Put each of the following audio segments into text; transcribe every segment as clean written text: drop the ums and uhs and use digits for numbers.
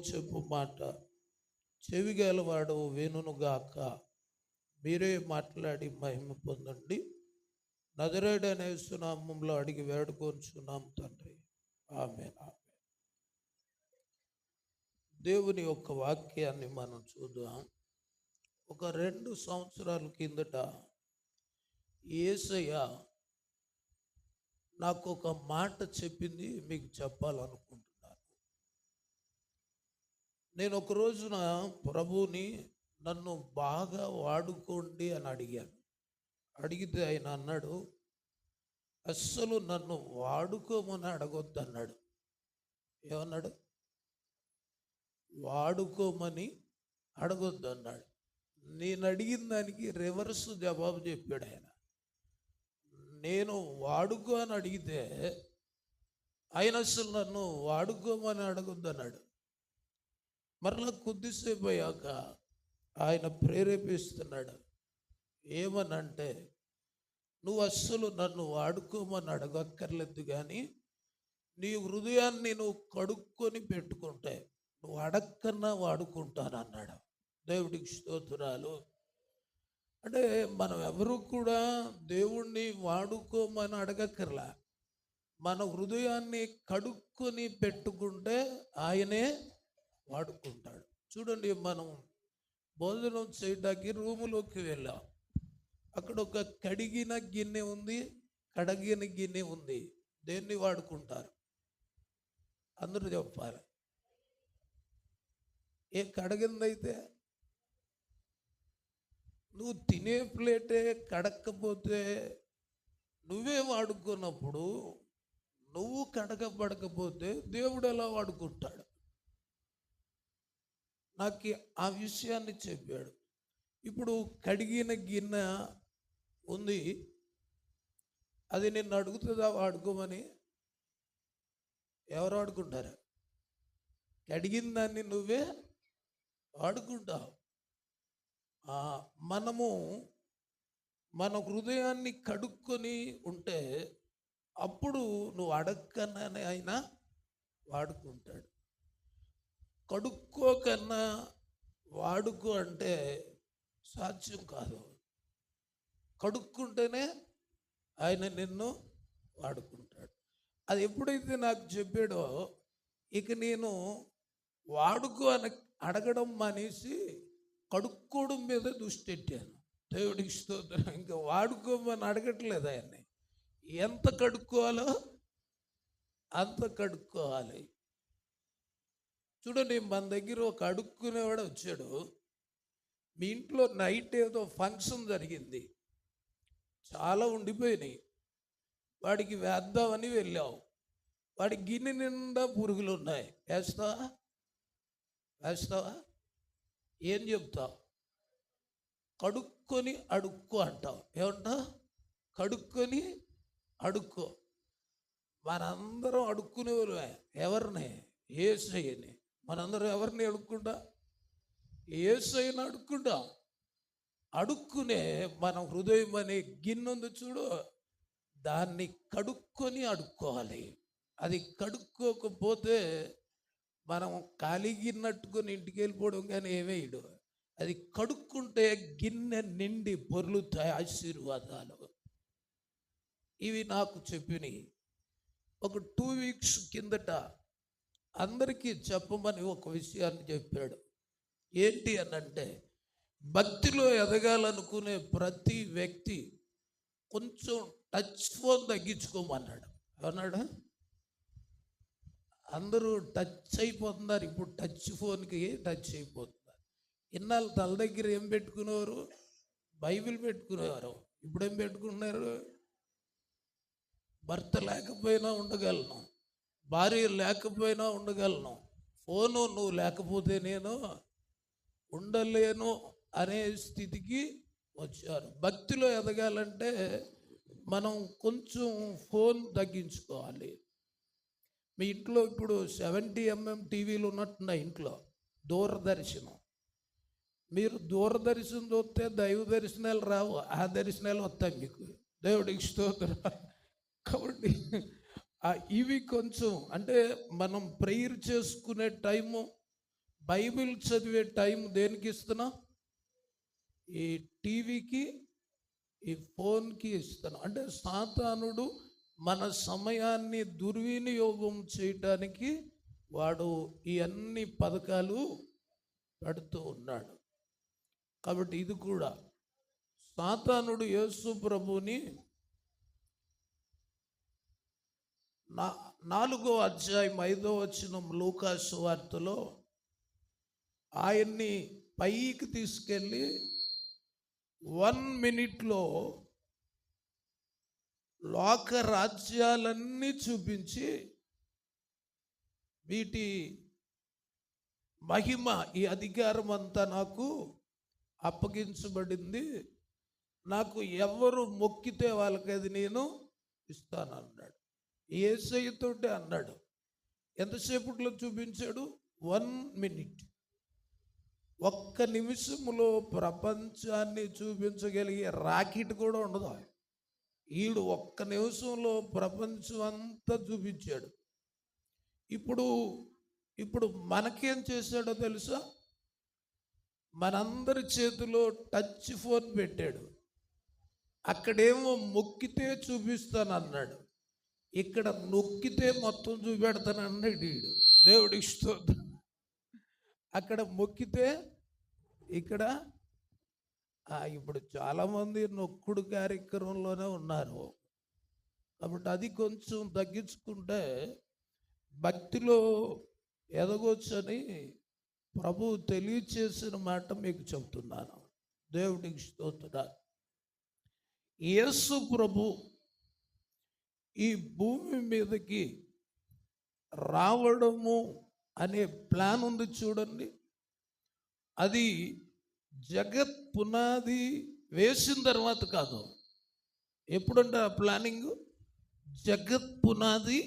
చెప్పు మాట చెవిగలవాడు వినుగాక. మీరే మాట్లాడి మహిమ పొందండి. నజరేయుడైన యేసు నామములో అడిగి వేడుకొంచున్నాం తండ్రి, ఆమేన్. దేవుని యొక్క వాక్యాన్ని మనం చూద్దాం. ఒక 2 సంవత్సరాల కిందట యేసయ్య నాకు ఒక మాట చెప్పింది మీకు చెప్పాలనుకుంటున్నాను. నేను ఒక రోజున ప్రభువుని నన్ను బాగా వాడుకోండి అని అడిగాను. అడిగితే ఆయన అన్నాడు, అస్సలు నన్ను వాడుకోమని అడగొద్దు అన్నాడు. ఏమన్నాడు? వాడుకోమని అడగొద్దు అన్నాడు. నేను అడిగిన దానికి రివర్స్ జవాబు చెప్పాడు ఆయన. నేను వాడుకో అని అడిగితే ఆయన అసలు నన్ను వాడుకోమని అడగొద్దు అన్నాడు. మరలా కొద్దిసేపు అయ్యాక ఆయన ప్రేరేపిస్తున్నాడు. ఏమనంటే, నువ్వు అస్సలు నన్ను వాడుకోమని అడగక్కర్లేదు, కానీ నీ హృదయాన్ని నువ్వు కడుక్కొని పెట్టుకుంటే నువ్వు అడక్కన్నా వాడుకుంటాను అన్నాడు. దేవుడికి స్తోత్రాలు. అంటే మనం ఎవరు కూడా దేవుణ్ణి వాడుకోమని అడగక్కర్లా. మన హృదయాన్ని కడుక్కొని పెట్టుకుంటే ఆయనే వాడుకుంటాడు. చూడండి, మనం భోజనం చేయడానికి రూములోకి వెళ్ళాం. అక్కడ ఒక కడిగిన గిన్నె ఉంది, కడిగిన గిన్నె ఉంది. దేన్ని వాడుకుంటారు? అందరూ చెప్పాలి. ఏ కడిగిందైతే నువ్వు తినే ప్లేటే కడక్కపోతే నువ్వే వాడుకున్నప్పుడు, నువ్వు కడగబడకపోతే దేవుడు ఎలా వాడుకుంటాడు? నాకు ఆ విషయాన్ని చెప్పాడు. ఇప్పుడు కడిగిన గిన్నె ఉంది, అది నిన్ను అడుగుతుందా వాడుకోమని? ఎవరు వాడుకుంటారు? కడిగిన దాన్ని నువ్వే వాడుకుంటావు. మనము మన హృదయాన్ని కడుక్కొని ఉంటే అప్పుడు నువ్వు అడక్కనే అయినా వాడుకుంటాడు. కడుక్కోకన్నా వాడుకో అంటే సాధ్యం కాదు. కడుక్కుంటేనే ఆయన నిన్ను వాడుకుంటాడు. అది ఎప్పుడైతే నాకు చెప్పాడో ఇక నేను వాడుకో అని అడగడం మానేసి కడుక్కోవడం మీద దృష్టి పెట్టాను. దేవుడికి స్తోత్రం. ఇంకా వాడుకోమని అడగట్లేదు ఆయన్ని. ఎంత కడుక్కోవాలో అంత కడుక్కోవాలి. చూడండి, మన దగ్గర ఒక అడుక్కునేవాడు వచ్చాడు. మీ ఇంట్లో నైట్ ఏదో ఫంక్షన్ జరిగింది, చాలా ఉండిపోయినాయి. వాడికి వేద్దామని వెళ్ళావు. వాడి గిన్నె నిండా పురుగులు ఉన్నాయి. వేస్తావా? ఏం చెప్తావు? కడుక్కొని అడుక్కో అంటావు. ఏమంటావు? కడుక్కొని అడుక్కో. మనందరం అడుక్కునేవారు ఎవరిని? యేసయ్యని. మనందరం ఎవరిని అడుక్కుంటా? యేసయ్యని అడుక్కుంటా. అడుక్కునే మన హృదయం అనే గిన్నె ఉంది చూడు, దాన్ని కడుక్కొని అడుక్కోవాలి. అది కడుక్కోకపోతే మనం కాలిగిన్నట్టుకొని ఇంటికి వెళ్ళిపోవడం కానీ ఏమేయడు. అది కడుక్కుంటే గిన్నె నిండి పొర్లుతాయి ఆశీర్వాదాలు. ఇవి నాకు చెప్పినాయి. ఒక 2 వీక్స్ కిందట అందరికీ చెప్పమని ఒక విషయాన్ని చెప్పాడు. ఏంటి అనంటే, భక్తిలో ఎదగాలనుకునే ప్రతి వ్యక్తి కొంచెం టచ్ ఫోన్ తగ్గించుకోమన్నాడు. అన్నాడు. అందరూ టచ్ అయిపోతున్నారు. ఇప్పుడు టచ్ ఫోన్కి టచ్ అయిపోతున్నారు. ఇన్నాళ్ళు తల దగ్గర ఏం పెట్టుకునేవారు? బైబిల్ పెట్టుకునేవారు. ఇప్పుడు ఏం పెట్టుకున్నారు? భర్త లేకపోయినా ఉండగలను, భార్య లేకపోయినా ఉండగలను, ఫోను నువ్వు లేకపోతే నేను ఉండలేను అనే స్థితికి వచ్చారు. భక్తిలో ఎదగాలంటే మనం కొంచెం ఫోన్ తగ్గించుకోవాలి. మీ ఇంట్లో ఇప్పుడు 70mm టీవీలు ఉన్నట్టున్నాయి ఇంట్లో, దూరదర్శనం. మీరు దూరదర్శనం చూస్తే దైవ దర్శనాలు రావు, ఆ దర్శనాలు వస్తాయి మీకు. దేవుడికి స్తోత్రం. కాబట్టి ఇవి కొంచెం అంటే మనం ప్రేయర్ చేసుకునే టైము, బైబిల్ చదివే టైం దేనికి ఇస్తున్నాం? ఈ టీవీకి, ఈ ఫోన్కి ఇస్తున్నాం. అంటే సాతానుడు మన సమయాన్ని దుర్వినియోగం చేయటానికి వాడు ఈ అన్ని పథకాలు పెడుతూ ఉన్నాడు. కాబట్టి ఇది కూడా సాతానుడు యేసు ప్రభుని 4వ అధ్యాయం 5వ వచనం లూకా సువార్తలో ఆయన్ని పైకి తీసుకెళ్ళి 1 మినిట్లో లోక రాజ్యాలన్నీ చూపించి వీటి మహిమ, ఈ అధికారం అంతా నాకు అప్పగించబడింది, నాకు ఎవరు మొక్కితే వాళ్ళకి అది నేను ఇస్తాను అన్నాడు. యేసయ్యతోటే అన్నాడు. ఎంతసేపట్లో చూపించాడు? 1 మినిట్. ఒక్క నిమిషంలో ప్రపంచాన్ని చూపించగలిగే రాకెట్ కూడా ఉండదు. ఈడు ఒక్క నిమిషంలో ప్రపంచం అంతా చూపించాడు. ఇప్పుడు మనకేం చేశాడో తెలుసా? మనందరి చేతిలో టచ్ ఫోన్ పెట్టాడు. అక్కడేమో మొక్కితే చూపిస్తాను అన్నాడు, ఇక్కడ నొక్కితే మొత్తం చూపెడతాను అన్నాడు వీడు. దేవుడికి స్తోత్రం. అక్కడ మొక్కితే ఇక్కడ ఇప్పుడు చాలామంది నొక్కుడు కార్యక్రమంలోనే ఉన్నారు. కాబట్టి అది కొంచెం తగ్గించుకుంటే భక్తిలో ఎదగొచ్చని ప్రభు తెలియచేసిన మాట మీకు చెప్తున్నాను. దేవుడికి స్తోత్రం. యేసు ప్రభు ఈ భూమి మీదకి రావడము అనే ప్లాన్ ఉంది చూడండి. అది జగత్ పునాది వేసిన తర్వాత కాదు. ఎప్పుడంటే ఆ ప్లానింగ్ జగత్ పునాది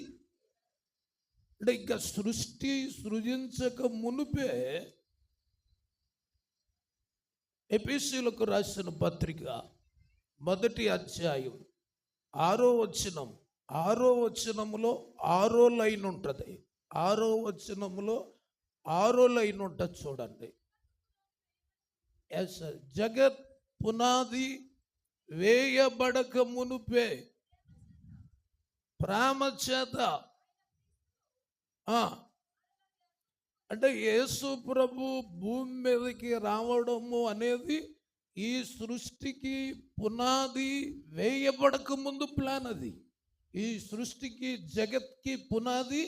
అంటే ఇంకా సృష్టి సృజించక మునుపే ఎఫెసీయులకు రాసిన పత్రిక 1వ అధ్యాయం 6వ వచనం, 6వ వచనములో 6వ లైన్ ఉంటుంది. 6వ వచనములో 6వ లైన్ ఉంటుంది చూడండి. జగత్ పునాది వేయబడక మునుపే ప్రేమ చేత, అంటే యేసు ప్రభు భూమి మీదకి రావడము అనేది ఈ సృష్టికి పునాది వేయబడక ముందు ప్లాన్. అది ఈ సృష్టికి జగత్కి పునాది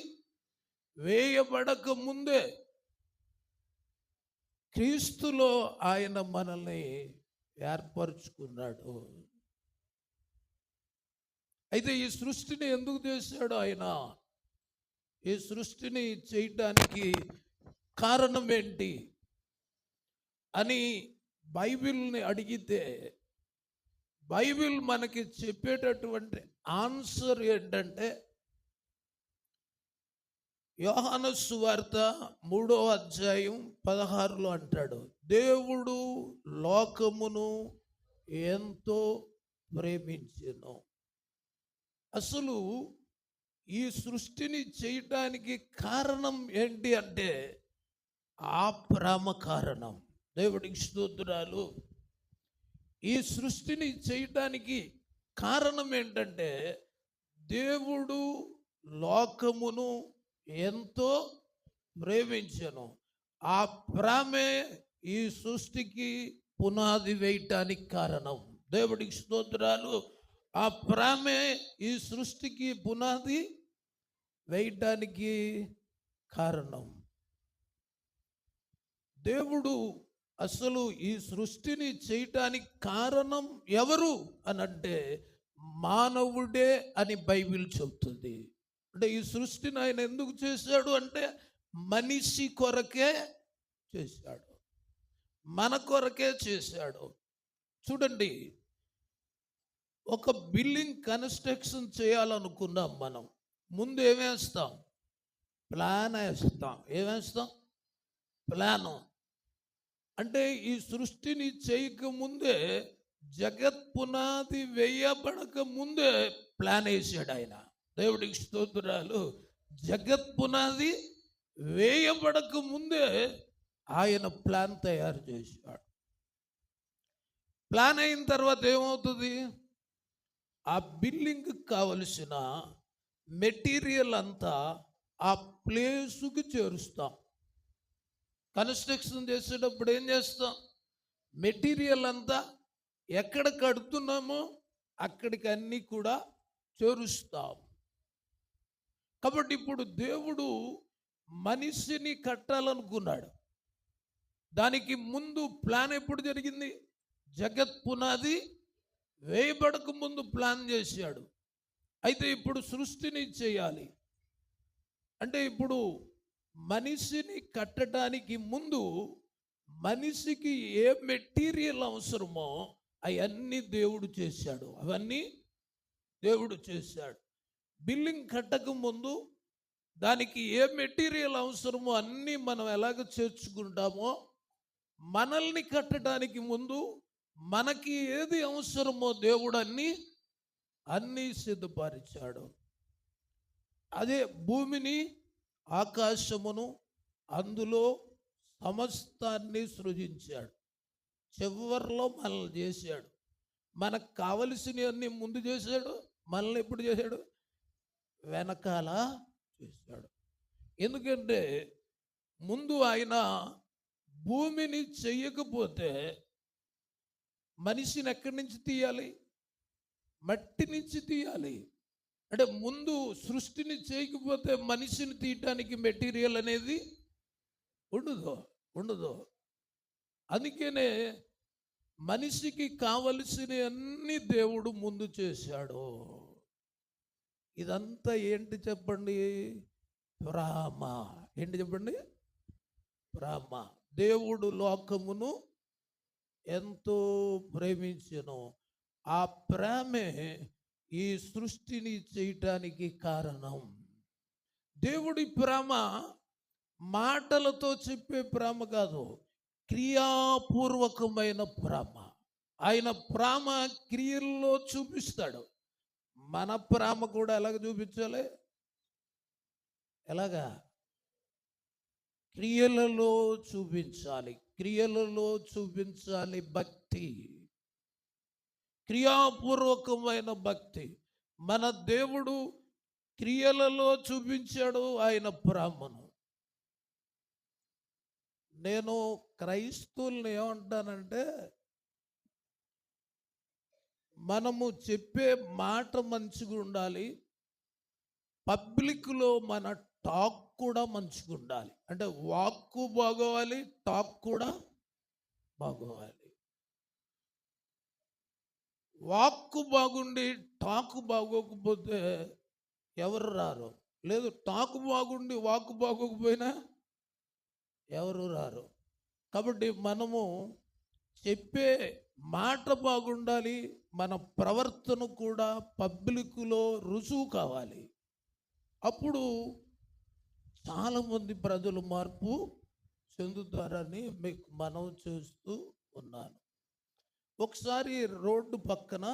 వేయబడక ముందే క్రీస్తులో ఆయన మనల్ని ఏర్పరచుకున్నాడు. అయితే ఈ సృష్టిని ఎందుకు చేశాడు ఆయన? ఈ సృష్టిని చేయటానికి కారణం ఏంటి అని బైబిల్ని అడిగితే బైబిల్ మనకి చెప్పేటటువంటి ఆన్సర్ ఏంటంటే, యోహాను సువార్త 3వ అధ్యాయం 16లో అంటాడు, దేవుడు లోకమును ఎంతో ప్రేమించెను. అసలు ఈ సృష్టిని చేయటానికి కారణం ఏంటి అంటే ఆ ప్రేమ కారణం. దేవుడికి స్తోత్రాలు. ఈ సృష్టిని చేయటానికి కారణం ఏంటంటే దేవుడు లోకమును ఎంతో ప్రేమించెను. ఆ ప్రేమే ఈ సృష్టికి పునాది వేయటానికి కారణం. దేవుడికి స్తోత్రాలు. ఆ ప్రేమే ఈ సృష్టికి పునాది వేయటానికి కారణం. దేవుడు అసలు ఈ సృష్టిని చేయటానికి కారణం ఎవరు అని అంటే మానవుడే అని బైబిల్ చెబుతుంది. అంటే ఈ సృష్టిని ఆయన ఎందుకు చేశాడు అంటే మనిషి కొరకే చేశాడు, మన కొరకే చేశాడు. చూడండి, ఒక బిల్డింగ్ కన్స్ట్రక్షన్ చేయాలనుకున్నాం. మనం ముందు ఏమేస్తాం? ప్లాన్ వేస్తాం. ఏమేస్తాం? ప్లాను. అంటే ఈ సృష్టిని చేయకముందే, జగత్ పునాది వేయబడక ముందే ప్లాన్ వేసాడు ఆయన. దేవుడికి స్తోత్రాలు. జగత్ పునాది వేయబడక ముందే ఆయన ప్లాన్ తయారు చేశాడు. ప్లాన్ అయిన తర్వాత ఏమవుతుంది? ఆ బిల్డింగ్కి కావలసిన మెటీరియల్ అంతా ఆ ప్లేసుకి చేరుస్తాం. కన్స్ట్రక్షన్ చేసేటప్పుడు ఏం చేస్తాం? మెటీరియల్ అంతా ఎక్కడ కడుతున్నామో అక్కడికి అన్నీ కూడా చేరుస్తాం. కాబట్టి ఇప్పుడు దేవుడు మనిషిని కట్టాలనుకున్నాడు. దానికి ముందు ప్లాన్ ఎప్పుడు జరిగింది? జగత్ పునాది వేయబడక ముందు ప్లాన్ చేశాడు. అయితే ఇప్పుడు సృష్టిని చేయాలి అంటే ఇప్పుడు మనిషిని కట్టడానికి ముందు మనిషికి ఏ మెటీరియల్ అవసరమో అవన్నీ దేవుడు చేశాడు. అవన్నీ దేవుడు చేశాడు. బిల్డింగ్ కట్టక ముందు దానికి ఏ మెటీరియల్ అవసరమో అన్నీ మనం ఎలాగ చేర్చుకుంటామో, మనల్ని కట్టడానికి ముందు మనకి ఏది అవసరమో దేవుడు అన్నీ సిద్ధపరిచాడు. అదే భూమిని, ఆకాశమును, అందులో సమస్తాన్ని సృజించాడు. చివర్లో మనల్ని చేశాడు. మనకు కావలసినవన్నీ ముందు చేశాడు. మనల్ని ఎప్పుడు చేశాడు? వెనకాల చేశాడు. ఎందుకంటే ముందు ఆయన భూమిని చెయ్యకపోతే మనిషిని ఎక్కడి నుంచి తీయాలి? మట్టి నుంచి తీయాలి. అంటే ముందు సృష్టిని చేయకపోతే మనిషిని తీయటానికి మెటీరియల్ అనేది ఉండదు. అందుకనే మనిషికి కావలసిన అన్ని దేవుడు ముందు చేశాడు. ఇదంతా ఏంటి చెప్పండి? ప్రేమ. ఏంటి చెప్పండి? ప్రేమ. దేవుడు లోకమును ఎంతో ప్రేమించెను. ఆ ప్రేమే ఈ సృష్టిని చేయటానికి కారణం. దేవుడి ప్రేమ మాటలతో చెప్పే ప్రేమ కాదు, క్రియాపూర్వకమైన ప్రేమ. ఆయన ప్రేమ క్రియల్లో చూపిస్తాడు. మన ప్రేమ కూడా ఎలాగ చూపించాలి? ఎలాగా? క్రియలలో చూపించాలి. క్రియలలో చూపించాలి భక్తి, క్రియాపూర్వకమైన భక్తి. మన దేవుడు క్రియలలో చూపించాడు ఆయన ప్రేమను. నేను క్రైస్తవుల్ని ఏమంటానంటే, మనము చెప్పే మాట మంచిగా ఉండాలి, పబ్లిక్లో మన టాక్ కూడా మంచిగా ఉండాలి. అంటే వాక్కు బాగోవాలి, టాక్ కూడా బాగోవాలి. వాక్కు బాగుండి టాకు బాగోకపోతే ఎవరు రారు. లేదు, టాకు బాగుండి వాక్కు బాగోకపోయినా ఎవరు రారు. కాబట్టి మనము చెప్పే మాట బాగుండాలి, మన ప్రవర్తన కూడా పబ్లిక్లో రుజువు కావాలి. అప్పుడు చాలామంది ప్రజలు మార్పు చెందుతారని మీకు మనవి చేస్తూ ఉన్నాను. ఒకసారి రోడ్డు పక్కన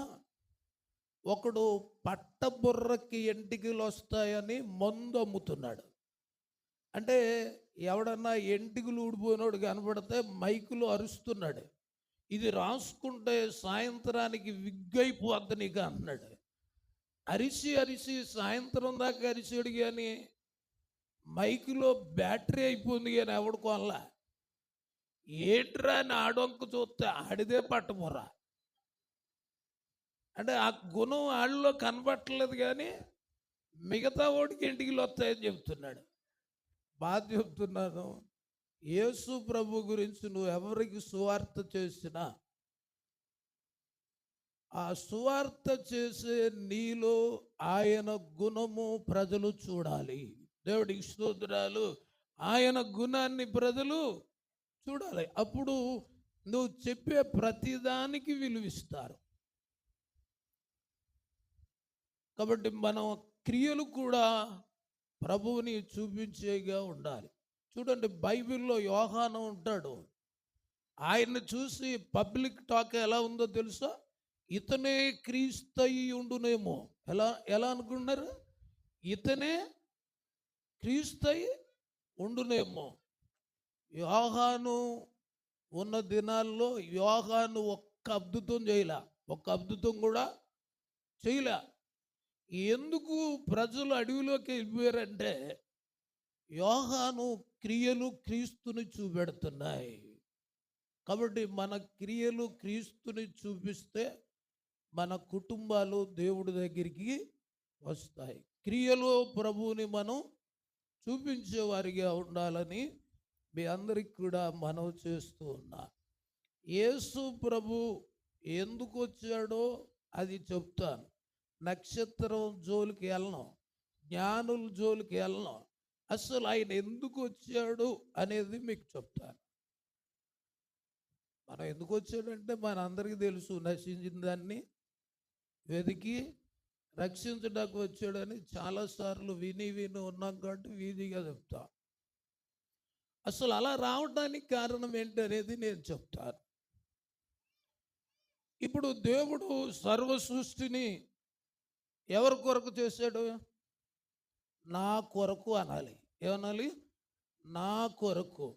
ఒకడు పట్టబుర్రకి ఎంటికలు వస్తాయని మందు అమ్ముతున్నాడు. అంటే ఎవడన్నా ఎంటికలు ఊడిపోయినోడు కనబడితే మైకులో అరుస్తున్నాడు, ఇది రాసుకుంటే సాయంత్రానికి విగ్గైపోద్ది నీకు అన్నాడు. అరిసి సాయంత్రం దాకా అరిసాడు, కానీ మైకులో బ్యాటరీ అయిపోయింది, కానీ ఎవడు కొనలా. ఏట్రా అని ఆడొంక చూస్తే ఆడిదే పట్టబుర్ర. అంటే ఆ గుణం ఆళ్ళలో కనబట్టలేదు, కానీ మిగతా వాడికి ఎంటికలు వస్తాయని చెప్తున్నాడు. బాధ చెప్తున్నాను, యేసు ప్రభు గురించి నువ్వు ఎవరికి సువార్త చేసినా ఆ సువార్త చేసే నీలో ఆయన గుణము ప్రజలు చూడాలి. దేవుడికి స్తోత్రాలు. ఆయన గుణాన్ని ప్రజలు చూడాలి. అప్పుడు నువ్వు చెప్పే ప్రతిదానికి విలువిస్తారు. కాబట్టి మనం క్రియలు కూడా ప్రభువుని చూపించేగా ఉండాలి. చూడండి, బైబిల్లో యోహాను ఉంటాడు. ఆయన్ని చూసి పబ్లిక్ టాక్ ఎలా ఉందో తెలుసా? ఇతనే క్రీస్తయి ఉండునేమో. ఎలా అనుకున్నారు? ఇతనే క్రీస్తయి ఉండునేమో. యోహాను ఉన్న దినాల్లో యోహాను ఒక్క అద్భుతం చేయలే, ఒక్క అద్భుతం కూడా చేయలే. ఎందుకు ప్రజలు అడవిలోకి వెళ్ళిపోయారంటే యోహాను క్రియలు క్రీస్తుని చూపెడుతున్నాయి. కాబట్టి మన క్రియలు క్రీస్తుని చూపిస్తే మన కుటుంబాలు దేవుడి దగ్గరికి వస్తాయి. క్రియలో ప్రభువుని మనం చూపించేవారిగా ఉండాలని మీ అందరికి కూడా మనవి చేస్తూ ఉన్నా. యేసు ప్రభు ఎందుకు వచ్చాడో అది చెప్తాను. నక్షత్రం జోలికి వెళ్ళను, జ్ఞానుల జోలికి వెళ్ళను. అసలు ఆయన ఎందుకు వచ్చాడు అనేది మీకు చెప్తాను. మనం ఎందుకు వచ్చాడంటే మన అందరికీ తెలుసు, నశించిన దాన్ని వెతికి రక్షించడానికి వచ్చాడని చాలాసార్లు విని ఉన్నాం కాబట్టి వీధిగా చెప్తా. అసలు అలా రావడానికి కారణం ఏంటనేది నేను చెప్తాను. ఇప్పుడు దేవుడు సర్వ సృష్టిని ఎవరి కొరకు చేశాడు? నా కొరకు అనాలి. ఏమనాలి? నా కొరకు.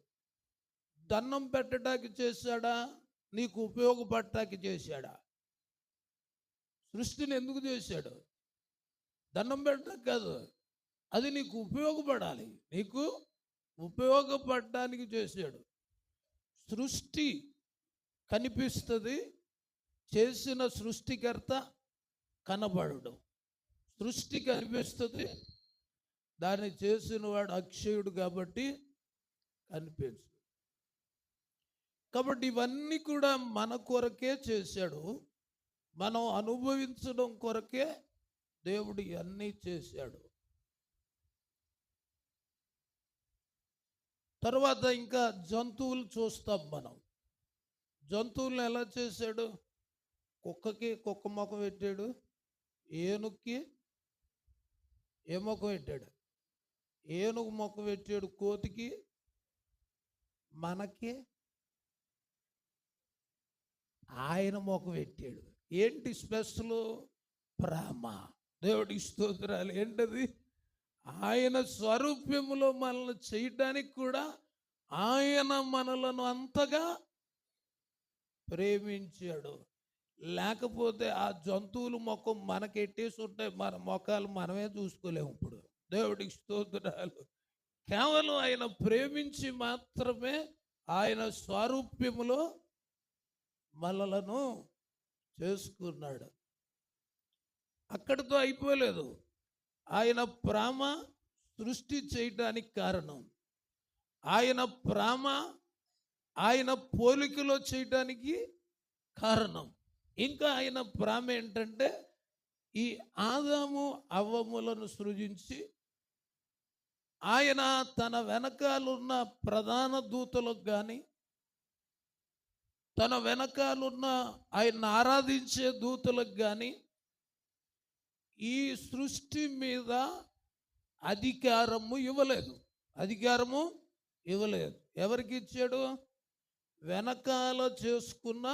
దండం పెట్టడానికి చేశాడా? నీకు ఉపయోగపడటానికి చేశాడా? సృష్టిని ఎందుకు చేశాడు? దండం పెట్టడానికి కాదు, అది నీకు ఉపయోగపడాలి, నీకు ఉపయోగపడటానికి చేశాడు. సృష్టి కనిపిస్తుంది, చేసిన సృష్టికర్త కనబడడు. సృష్టి కనిపిస్తుంది, దాన్ని చేసిన వాడు అక్షయుడు కాబట్టి కనిపించు. కాబట్టి ఇవన్నీ కూడా మన కొరకే చేశాడు, మనం అనుభవించడం కొరకే దేవుడు ఇవన్నీ చేశాడు. తర్వాత ఇంకా జంతువులు చూస్తాం మనం. జంతువులను ఎలా చేశాడు? కుక్కకి కుక్క ముఖం పెట్టాడు, ఏనుగుకి ఏ ముఖం పెట్టాడు? ఏనుగు ముఖం పెట్టాడు. కోతికి, మనకి ఆయన ముఖం పెట్టాడు. ఏంటి స్పెషల్? ప్రేమ. దేవుడికి స్తోత్రాలు. ఏంటది? ఆయన స్వరూప్యములో మనల్ని చేయటానికి కూడా ఆయన మనలను అంతగా ప్రేమించాడు. లేకపోతే ఆ జంతువుల ముఖం మనకెట్టేసి ఉంటాయి, మన ముఖాలు మనమే చూసుకోలేము. ఇప్పుడు దేవుడికి స్తోత్రాలు. కేవలం ఆయన ప్రేమించి మాత్రమే ఆయన స్వరూప్యములో మనలను చేసుకున్నాడు. అక్కడితో అయిపోలేదు. ఆయన ప్రేమ సృష్టి చేయడానికి కారణం, ఆయన ప్రేమ ఆయన పోలికలో చేయటానికి కారణం. ఇంకా ఆయన ప్రేమ ఏంటంటే ఈ ఆదాము అవ్వములను సృజించి ఆయన తన వెనకాలన్న ప్రధాన దూతలకు కానీ, తన వెనకాలన్న ఆయన ఆరాధించే దూతలకు కానీ ఈ సృష్టి మీద అధికారము ఇవ్వలేదు. అధికారము ఇవ్వలేదు. ఎవరికి ఇచ్చాడు? వెనకాల చేసుకున్న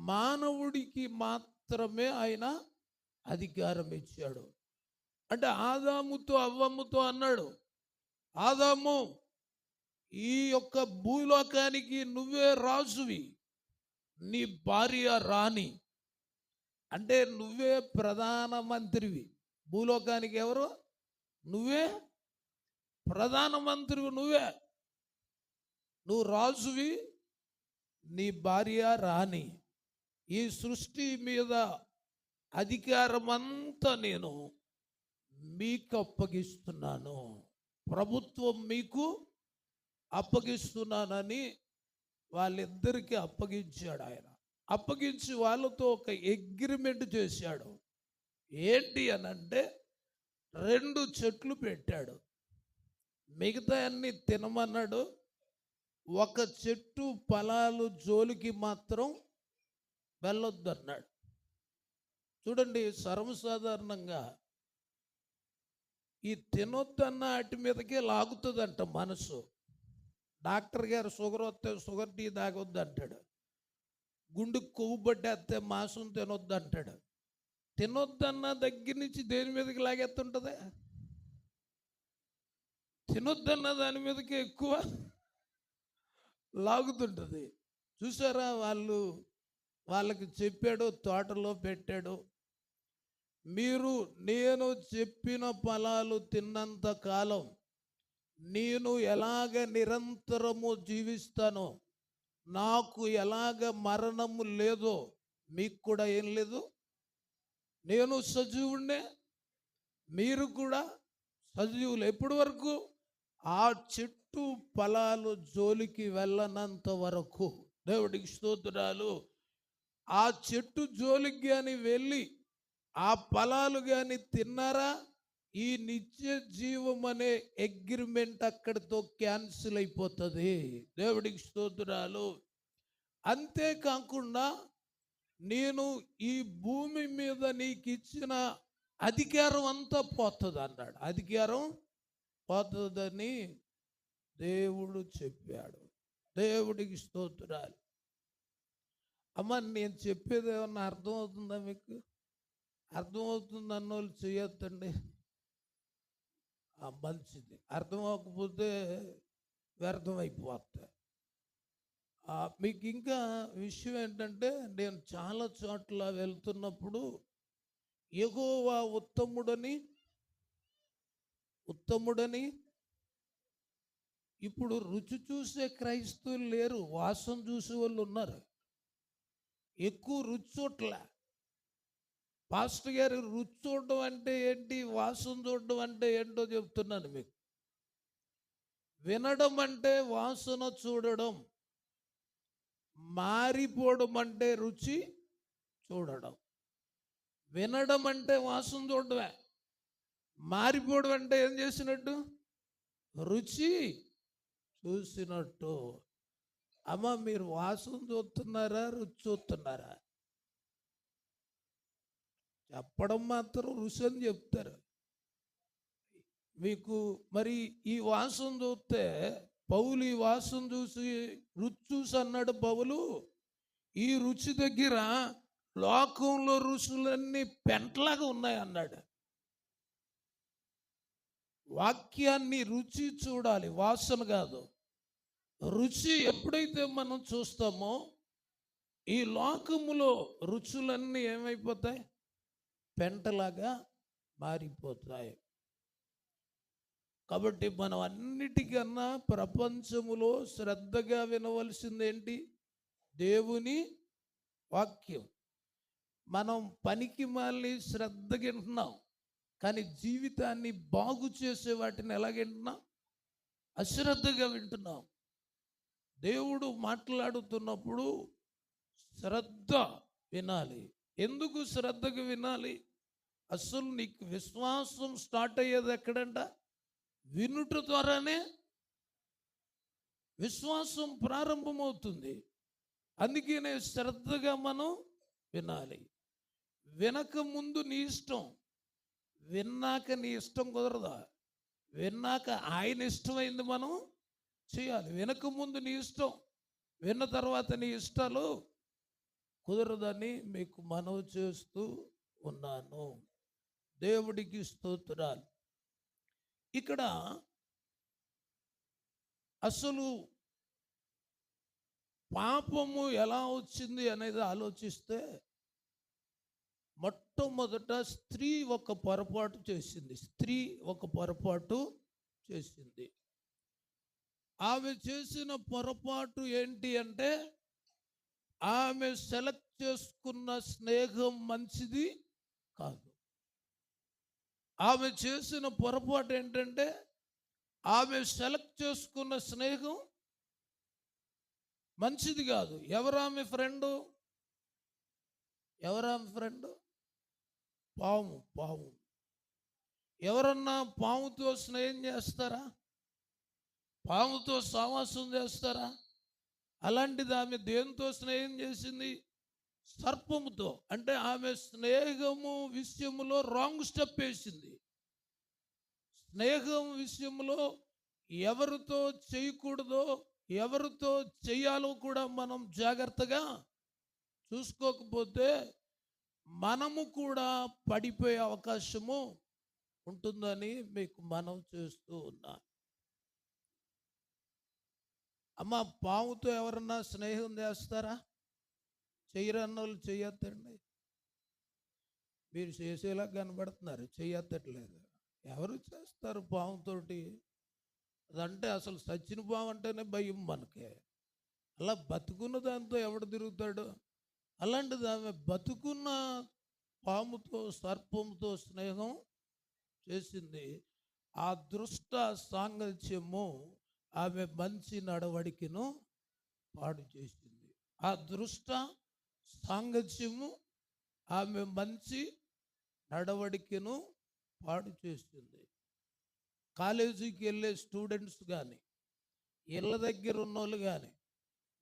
మానవుడికి మాత్రమే ఆయన అధికారం ఇచ్చాడు. అంటే ఆదాముతో అవ్వమ్మతో అన్నాడు, ఆదాము, ఈ యొక్క భూలోకానికి నువ్వే రాజువి, నీ భార్య రాణి. అంటే నువ్వే ప్రధానమంత్రివి. భూలోకానికి ఎవరు? నువ్వే ప్రధానమంత్రివి, నువ్వు రాజువి, నీ భార్య రాణి. ఈ సృష్టి మీద అధికారం అంతా నేను మీకు అప్పగిస్తున్నాను, ప్రభుత్వం మీకు అప్పగిస్తున్నానని వాళ్ళిద్దరికీ అప్పగించాడు. ఆయన అప్పగించి వాళ్ళతో ఒక అగ్రిమెంట్ చేశాడు. ఏంటి అనంటే 2 చెట్లు పెట్టాడు, మిగతా అన్ని తినమన్నాడు. ఒక చెట్టు ఫలాలు జోలికి మాత్రం వెళ్ళొద్దన్నాడు. చూడండి, సర్వసాధారణంగా ఈ తినొద్దన్న వాటి మీదకే లాగుతుందంట మనసు. డాక్టర్ గారు షుగర్ వస్తే షుగర్ టీ తాగొద్దు అంటాడు, గుండెకు కొవ్వు పట్టేస్తే మాంసం తినొద్దు అంటాడు. తినొద్దన్న దగ్గర నుంచి దేని మీదకి లాగేస్తుంటుంది? తినొద్దన్న దాని మీదకి ఎక్కువ లాగుతుంటుంది. చూసారా, వాళ్ళకి చెప్పాడు, తోటలో పెట్టాడు. మీరు నేను చెప్పిన ఫలాలు తిన్నంత కాలం నేను ఎలాగ నిరంతరము జీవిస్తానో, నాకు ఎలాగ మరణము లేదో మీకు కూడా ఏం లేదు. నేను సజీవుడినే, మీరు కూడా సజీవులు. ఎప్పటి వరకు? ఆ చెట్టు ఫలాలు జోలికి వెళ్ళనంత వరకు. దేవుడికి స్తోత్రాలు. ఆ చెట్టు జోలికి కానీ వెళ్ళి ఆ ఫలాలు కానీ తిన్నారా, ఈ నిత్య జీవం అనే అగ్రిమెంట్ అక్కడితో క్యాన్సిల్ అయిపోతుంది. దేవుడికి స్తోత్రాలు. అంతేకాకుండా నేను ఈ భూమి మీద నీకు ఇచ్చిన అధికారం అంతా పోతుంది అన్నాడు. అధికారం పోతుందని దేవుడు చెప్పాడు. దేవుడికి స్తోత్రాలు. అమ్మ, నేను చెప్పేది ఏమన్నా అర్థమవుతుందా మీకు? అర్థమవుతుంది అన్నోళ్ళు చేయొద్దండి. మంచిది. అర్థం అవ్వకపోతే వ్యర్థమైపోతాయి. మీకు ఇంకా విషయం ఏంటంటే, నేను చాలా చోట్ల వెళ్తున్నప్పుడు యెహోవా ఉత్తముడని ఇప్పుడు రుచి చూసే క్రైస్తవులు లేరు, వాసన చూసే వాళ్ళు ఉన్నారు. ఎక్కువ రుచి చూడలే. పాస్టర్ గారు, రుచి చూడడం అంటే ఏంటి, వాసన చూడడం అంటే ఏంటో చెప్తున్నాను మీకు. వినడం అంటే వాసన చూడడం, మారిపోవడం అంటే రుచి చూడడం. వినడం అంటే వాసన చూడడమే, మారిపోవడం అంటే ఏం చేసినట్టు, రుచి చూసినట్టు. అమ్మ, మీరు వాసన చూస్తున్నారా, రుచి చూస్తున్నారా? చెప్పడం మాత్రం రుచి అని చెప్తారు మీకు. మరి ఈ వాసన చూస్తే పౌలు ఈ వాసన చూసి రుచి చూసి అన్నాడు పౌలు, ఈ రుచి దగ్గర లోకంలో రుచులన్నీ పెంటలాగా ఉన్నాయి అన్నాడు. వాక్యాన్ని రుచి చూడాలి, వాసన కాదు. రుచి ఎప్పుడైతే మనం చూస్తామో ఈ లోకములో రుచులన్నీ ఏమైపోతాయి, పెంటలాగా మారిపోతాయి. కాబట్టి మనం అన్నిటికన్నా ప్రపంచములో శ్రద్ధగా వినవలసిందేంటి, దేవుని వాక్యం. మనం పనికి మాలి శ్రద్ధగా వింటున్నాం, కానీ జీవితాన్ని బాగు చేసే వాటిని ఎలా వింటున్నాం, అశ్రద్ధగా వింటున్నాం. దేవుడు మాట్లాడుతున్నప్పుడు శ్రద్ధ వినాలి. ఎందుకు శ్రద్ధగా వినాలి? అసలు నీకు విశ్వాసం స్టార్ట్ అయ్యేది ఎక్కడంట, వినుట ద్వారానే విశ్వాసం ప్రారంభమవుతుంది. అందుకనే శ్రద్ధగా మనం వినాలి. వినక ముందు నీ ఇష్టం, విన్నాక నీ ఇష్టం కుదరదా? విన్నాక ఆయన ఇష్టమైంది మనం చేయాలి. వినక ముందు నీ ఇష్టం, విన్న తర్వాత నీ ఇష్టాలు కుదరదని మీకు మనవి చేస్తూ ఉన్నాను. దేవుడికి స్తోత్రాలు. ఇక్కడ అసలు పాపము ఎలా వచ్చింది అనేది ఆలోచిస్తే, మొట్టమొదట స్త్రీ ఒక పొరపాటు చేసింది. ఆమె చేసిన పొరపాటు ఏంటి అంటే, ఆమె సెలెక్ట్ చేసుకున్న స్నేహం మంచిది కాదు. ఆమె చేసిన పొరపాటు ఏంటంటే, ఆమె సెలెక్ట్ చేసుకున్న స్నేహం మంచిది కాదు. ఎవరామె ఫ్రెండు? పాము. ఎవరన్నా పాముతో స్నేహం చేస్తారా? పాముతో సావాసం చేస్తారా? అలాంటిది ఆమె దేంతో స్నేహం చేసింది? సర్పముతో. అంటే ఆమె స్నేహము విషయంలో రాంగ్ స్టెప్ వేసింది. స్నేహం విషయంలో ఎవరితో చేయకూడదో, ఎవరితో చేయాలో కూడా మనం జాగ్రత్తగా చూసుకోకపోతే మనము కూడా పడిపోయే అవకాశము ఉంటుందని మీకు మనం చేస్తూ ఉన్నా. అమ్మ, పాముతో ఎవరన్నా స్నేహం చేస్తారా? చెయ్యరన్న వాళ్ళు చెయ్యొద్దండి. మీరు చేసేలా కనబడుతున్నారు, చెయ్యొద్దట్లేదు. ఎవరు చేస్తారు పాముతోటి? అదంటే అసలు సచ్చిన పాము అంటేనే భయం మనకి. అలా బతుకున్న దాంతో ఎవడు తిరుగుతాడు? అలాంటిది ఆమె బతుకున్న పాముతో, సర్పంతో స్నేహం చేసింది. ఆ దృష్ట సాంగత్యము ఆమె మంచి నడవడికను పాడు చేసింది. ఆ దృష్ట సాంగత్యము ఆమె మంచి నడవడికను పాడు చేస్తుంది. కాలేజీకి వెళ్ళే స్టూడెంట్స్ కానీ, ఇళ్ళ దగ్గర ఉన్నోళ్ళు కానీ,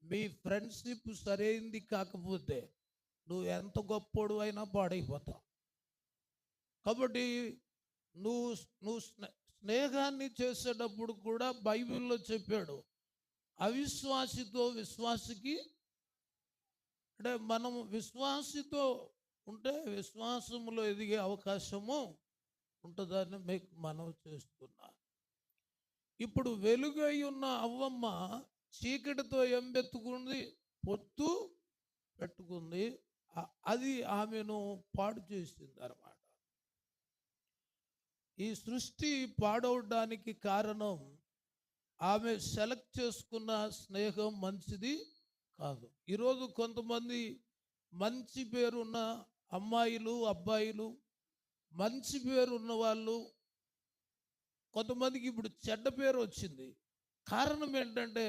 మీ ఫ్రెండ్షిప్ సరైంది కాకపోతే నువ్వు ఎంత గొప్పోడు అయినా పాడైపోతావు. కాబట్టి నువ్వు నువ్వు స్నేహాన్ని చేసేటప్పుడు కూడా బైబిల్లో చెప్పాడు, అవిశ్వాసితో విశ్వాసికి, అంటే మనం విశ్వాసితో ఉంటే విశ్వాసములో ఎదిగే అవకాశము ఉంటుందని మీకు మనవి చేస్తున్నా. ఇప్పుడు వెలుగై ఉన్న అవ్వమ్మ చీకటితో ఎంబెత్తుకుంది, పొత్తు పెట్టుకుంది. అది ఆమెను పాడు చేసింది అన్నమాట. ఈ సృష్టి పాడవడానికి కారణం ఆమె సెలెక్ట్ చేసుకున్న స్నేహం మంచిది కాదు. ఈరోజు కొంతమంది మంచి పేరున్న అమ్మాయిలు, అబ్బాయిలు, మంచి పేరున్న వాళ్ళు, కొంతమందికి ఇప్పుడు చెడ్డ పేరు వచ్చింది. కారణం ఏంటంటే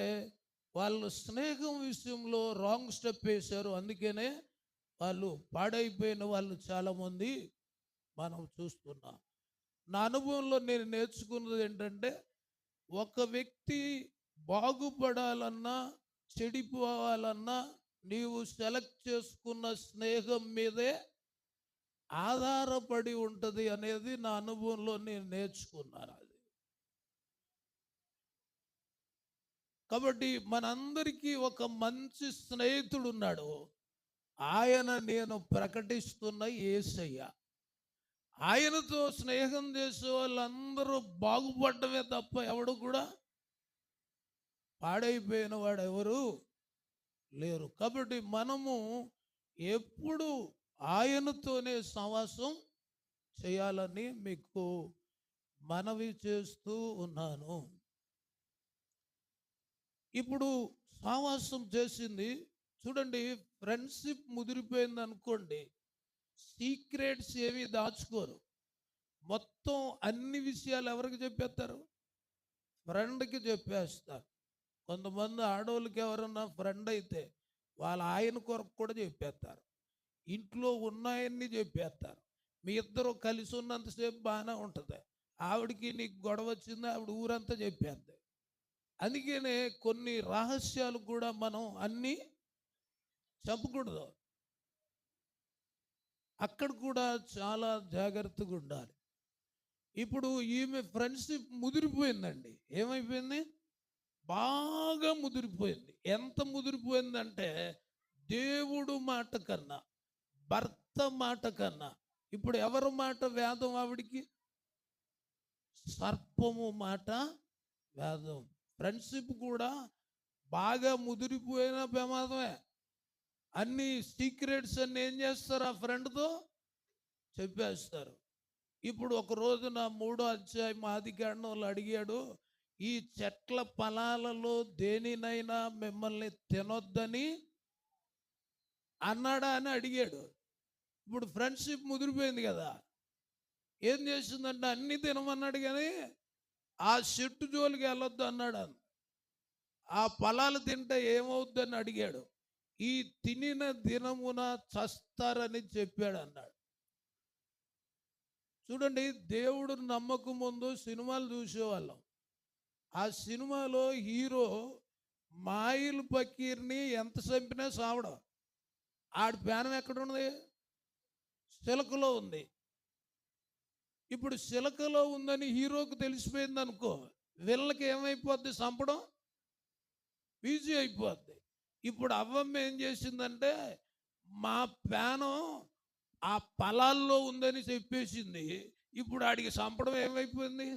వాళ్ళు స్నేహం విషయంలో రాంగ్ స్టెప్ వేశారు. అందుకనే వాళ్ళు పాడైపోయిన వాళ్ళు చాలామంది మనం చూస్తున్నాం. నా అనుభవంలో నేను నేర్చుకున్నది ఏంటంటే, ఒక వ్యక్తి బాగుపడాలన్నా చెడిపోవాలన్నా నీవు సెలెక్ట్ చేసుకున్న స్నేహం మీదే ఆధారపడి ఉంటుంది అనేది నా అనుభవంలో నేను నేర్చుకున్నాను. అది కాబట్టి మనందరికీ ఒక మంచి స్నేహితుడు ఉన్నాడు. ఆయన నేను ప్రకటిస్తున్న యేసయ్య. ఆయనతో స్నేహం చేసే వాళ్ళందరూ బాగుపడమే తప్ప ఎవడు కూడా పాడైపోయిన వాడు ఎవరు లేరు. కాబట్టి మనము ఎప్పుడు ఆయనతోనే సహవాసం చేయాలని మీకు మనవి చేస్తూ ఉన్నాను. ఇప్పుడు సహవాసం చేసింది చూడండి, ఫ్రెండ్షిప్ ముదిరిపోయింది అనుకోండి, సీక్రెట్స్ ఏవి దాచుకోరు. మొత్తం అన్ని విషయాలు ఎవరికి చెప్పేస్తారు? ఫ్రెండ్కి చెప్పేస్తారు. కొంతమంది ఆడవాళ్ళకి ఎవరన్నా ఫ్రెండ్ అయితే వాళ్ళ ఆయన కొరకు కూడా చెప్పేస్తారు. ఇంట్లో ఉన్నాయన్నీ చెప్పేస్తారు. మీ ఇద్దరు కలిసి ఉన్నంతసేపు బాగానే ఉంటుంది. ఆవిడికి నీకు గొడవ వచ్చింది, ఆవిడ ఊరంతా చెప్పేద్ది. అందుకనే కొన్ని రహస్యాలు కూడా మనం అన్నీ చెప్పకూడదు. అక్కడ కూడా చాలా జాగ్రత్తగా ఉండాలి. ఇప్పుడు ఈమె ఫ్రెండ్షిప్ ముదిరిపోయిందండి. ఏమైపోయింది? బాగా ముదిరిపోయింది. ఎంత ముదిరిపోయిందంటే, దేవుడు మాట కన్నా, భర్త మాట కన్నా, ఇప్పుడు ఎవరి మాట వేదం ఆవిడికి? సర్పము మాట వేదం. ఫ్రెండ్షిప్ కూడా బాగా ముదిరిపోయిన ప్రమాదమే. అన్ని సీక్రెట్స్ అన్ని ఏం చేస్తారు? ఆ ఫ్రెండ్తో చెప్పేస్తారు. ఇప్పుడు ఒక రోజున 3వ అధ్యాయం ఆదికాండంలో అడిగాడు, ఈ చెట్ల ఫలాలలో దేనినైనా మిమ్మల్ని తినొద్దని అన్నాడా అని అడిగాడు. ఇప్పుడు ఫ్రెండ్షిప్ ముదిరిపోయింది కదా, ఏం చేసిందంటే అన్ని తినమన్నాడు కానీ ఆ చెట్టు జోలికి వెళ్ళొద్దు అన్నాడు. ఆ ఫలాలు తింటే ఏమవుద్దని అడిగాడు. ఈ తినిన దినమున చస్తారని చెప్పాడు అన్నాడు. చూడండి, దేవుడు నమ్మకం ముందు సినిమాలు చూసేవాళ్ళం. ఆ సినిమాలో హీరో మాయిల్ ఫకీర్ని ఎంత చంపినా సావడం. ఆడి ప్రాణం ఎక్కడున్నది? చిలకలో ఉంది. ఇప్పుడు చిలకలో ఉందని హీరోకు తెలిసిపోయింది అనుకో, వీళ్ళకి ఏమైపోద్ది? చంపడం ఈజీ అయిపోద్ది. ఇప్పుడు అవ్వమ్మ ఏం చేసిందంటే, మా ప్రాణం ఆ ఫలాల్లో ఉందని చెప్పేసింది. ఇప్పుడు ఆడికి చంపడం ఏమైపోయింది?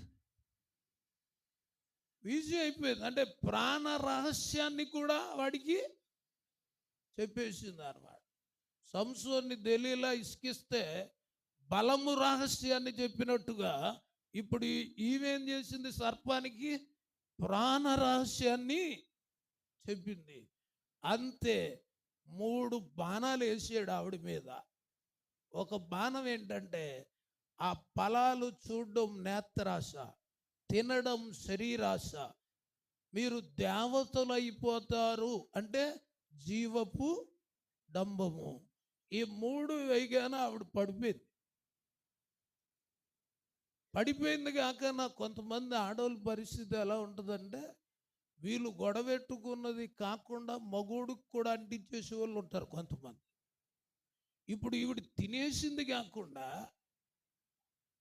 ఈజీ అయిపోయింది. అంటే ప్రాణ రహస్యాన్ని కూడా వాడికి చెప్పేసింది అన్నమాట. సంసోన్ని దెలీలా ఇసుకిస్తే బలము రహస్యాన్ని చెప్పినట్టుగా ఇప్పుడు ఈమెం చేసింది, సర్పానికి ప్రాణ రహస్యాన్ని చెప్పింది. అంతే 3 బాణాలు వేసాడు ఆవిడ మీద. ఒక బాణం ఏంటంటే ఆ ఫలాలు చూడడం నేత్రాశ, తినడం శరీరాశ, మీరు దేవతలు అయిపోతారు అంటే జీవపు డంబము. ఈ 3 వేయగానే ఆవిడ పడిపోయింది కాక, నాకు కొంతమంది ఆడవాళ్ళ పరిస్థితి ఎలా ఉంటుందంటే, వీళ్ళు గొడవెట్టుకున్నది కాకుండా మగోడికి కూడా అంటించేసే వాళ్ళు ఉంటారు కొంతమంది. ఇప్పుడు ఈవిడ తినేసింది కాకుండా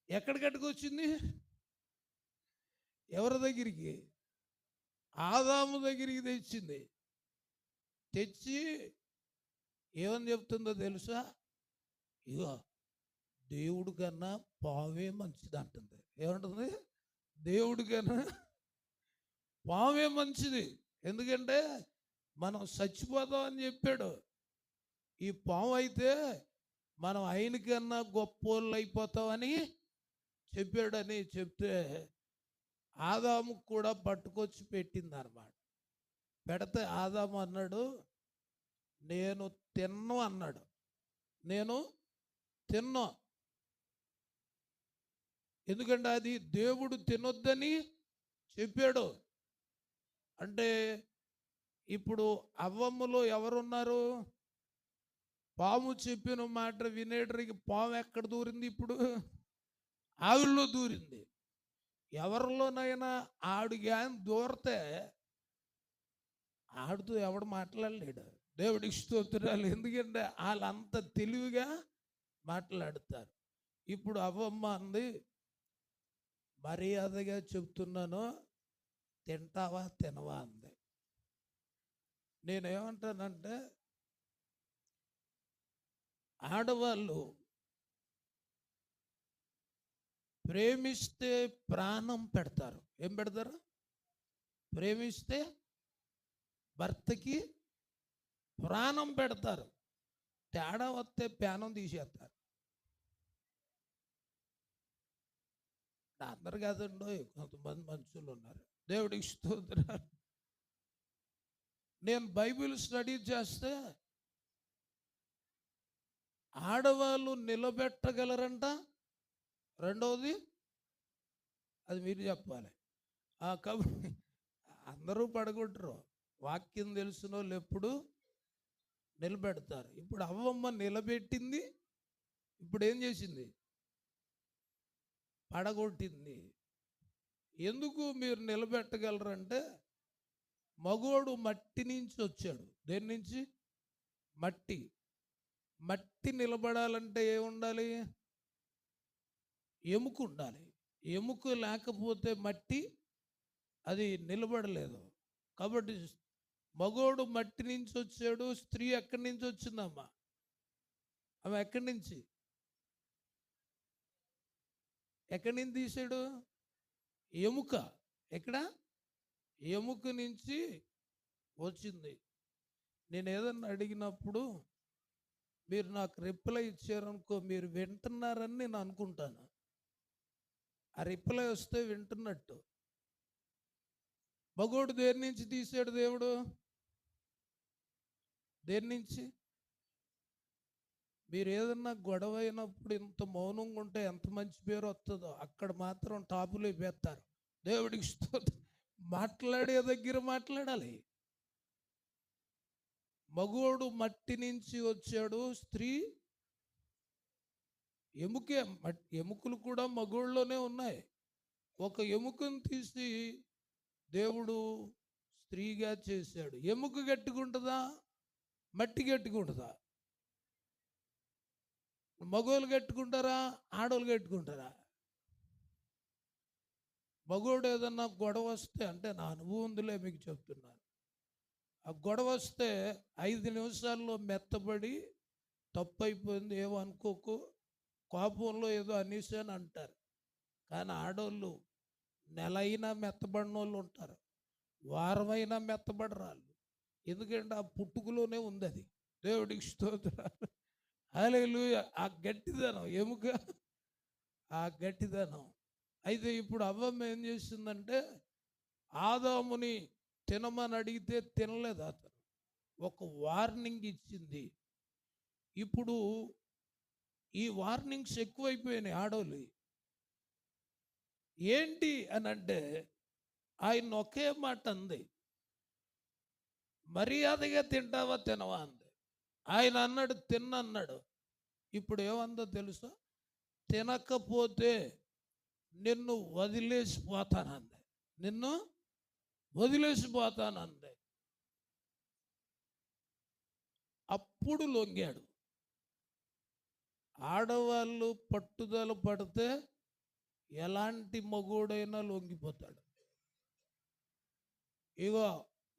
ఎక్కడికట్టుకు వచ్చింది, ఎవరి దగ్గరికి, ఆదాము దగ్గరికి తెచ్చింది. తెచ్చి ఏమని చెప్తుందో తెలుసా? ఇగో దేవుడి కన్నా పావే మంచిది అంటుంది. ఏమంటుంది? దేవుడి కన్నా పావే మంచిది. ఎందుకంటే మనం చచ్చిపోతాం అని చెప్పాడు. ఈ పాము అయితే మనం ఆయనకన్నా గొప్పోళ్ళు అయిపోతామని చెప్పాడని చెప్తే ఆదాము కూడా పట్టుకొచ్చి పెట్టింది అన్నమాట. పెడితే ఆదాము అన్నాడు, నేను తిన్ను అన్నాడు. నేను తిన్నా. ఎందుకంటే అది దేవుడు తినొద్దని చెప్పాడు. అంటే ఇప్పుడు అవ్వమ్మలో ఎవరున్నారు? పాము చెప్పిన మాట వినేటరికి పాము ఎక్కడ దూరింది? ఇప్పుడు ఆవిల్లో దూరింది. ఎవరిలోనైనా ఆడు గాని దూరితే ఆడుతూ ఎవడు మాట్లాడలేడు. దేవుడికి స్తోత్రాలు. ఎందుకంటే వాళ్ళంత తెలివిగా మాట్లాడతారు. ఇప్పుడు అవ్వమ్మ అంది, మర్యాదగా చెప్తున్నాను, తింటావా తినవా అంది. నేనేమంటానంటే, ఆడవాళ్ళు ప్రేమిస్తే ప్రాణం పెడతారు. ఏం పెడతారు? ప్రేమిస్తే భర్తకి ప్రాణం పెడతారు. తేడా వస్తే ప్రాణం తీసేస్తారు. అందరు కాదండి, కొంతమంది మనుషులు ఉన్నారు. దేవుడికి స్తోత్రాలు. నేను బైబిల్ స్టడీ చేస్తే ఆడవాళ్ళు నిలబెట్టగలరంట. రెండవది అది మీరు చెప్పాలి. కాబట్టి అందరూ పడగొట్టరు. వాక్యం తెలిసిన వాళ్ళు ఎప్పుడు నిలబెడతారు. ఇప్పుడు అవ్వమ్మ నిలబెట్టింది, ఇప్పుడు ఏం చేసింది? పడగొట్టింది. ఎందుకు మీరు నిలబెట్టగలరంటే, మగోడు మట్టి నుంచి వచ్చాడు. దేని నుంచి? మట్టి. మట్టి నిలబడాలంటే ఏముండాలి? ఎముక ఉండాలి. ఎముక లేకపోతే మట్టి అది నిలబడలేదు. కాబట్టి మగోడు మట్టి నుంచి వచ్చాడు, స్త్రీ ఎక్కడి నుంచి వచ్చిందమ్మా? ఆమె ఎక్కడి నుంచి తీసాడు? ఎముక. ఎక్కడ? ఎముక నుంచి వచ్చింది. నేను ఏదన్నా అడిగినప్పుడు మీరు నాకు రిప్లై ఇచ్చారనుకో, మీరు వింటున్నారని నేను అనుకుంటాను. ఆ రిప్లై వస్తే వింటున్నట్టు. మగోడు దేని నుంచి తీసాడు దేవుడు? దేని నుంచి? మీరు ఏదన్నా గొడవ అయినప్పుడు ఇంత మౌనంగా ఉంటే ఎంత మంచి పేరు వస్తుందో, అక్కడ మాత్రం టాపులు వేస్తారు. దేవుడికి స్తోత్రం. మాట్లాడే దగ్గర మాట్లాడాలి. మగోడు మట్టి నుంచి వచ్చాడు, స్త్రీ ఎముకే. ఎముకలు కూడా మగోళ్ళలోనే ఉన్నాయి. ఒక ఎముకను తీసి దేవుడు స్త్రీగా చేశాడు. ఎముక గట్టుకుంటుందా? మట్టి గట్టుకుంటుందా? మగోళ్ళు కట్టుకుంటారా? ఆడవాళ్ళు కట్టుకుంటారా? మగోడు ఏదన్నా గొడవ వస్తే, అంటే నా అనుభవం ఉందిలే మీకు చెప్తున్నాను, ఆ గొడవ వస్తే 5 నిమిషాల్లో మెత్తబడి తప్పు అయిపోయింది ఏమో అనుకోకు, కోపంలో ఏదో అనేసి అని అంటారు. కానీ ఆడవాళ్ళు నెల అయినా మెత్తబడిన వాళ్ళు ఉంటారు, వారమైనా మెత్తబడరాళ్ళు. ఎందుకంటే ఆ పుట్టుకలోనే ఉంది అది. దేవుడికి స్తోత్రాలు. హల్లెలూయా. ఆ గట్టిదనం ఎముక, ఆ గట్టిదనం. అయితే ఇప్పుడు అవ్వమ్మ ఏం చేసిందంటే, ఆదాముని తినమని అడిగితే తినలేదు అతను. ఒక వార్నింగ్ ఇచ్చింది. ఇప్పుడు ఈ వార్నింగ్స్ ఎక్కువైపోయినాయి ఆడోళ్ళు. ఏంటి అని అంటే, ఆయన ఒకే మాట అంది, మర్యాదగా తింటావా తినవా అంది. ఆయన అన్నాడు తిన్నన్నాడు. ఇప్పుడు ఏమందో తెలుసా, తినకపోతే నిన్ను వదిలేసిపోతానంది. నిన్ను వదిలేసిపోతానంది. అప్పుడు లొంగాడు. ఆడవాళ్ళు పట్టుదల పడితే ఎలాంటి మగోడైనా లొంగిపోతాడు. ఇగో,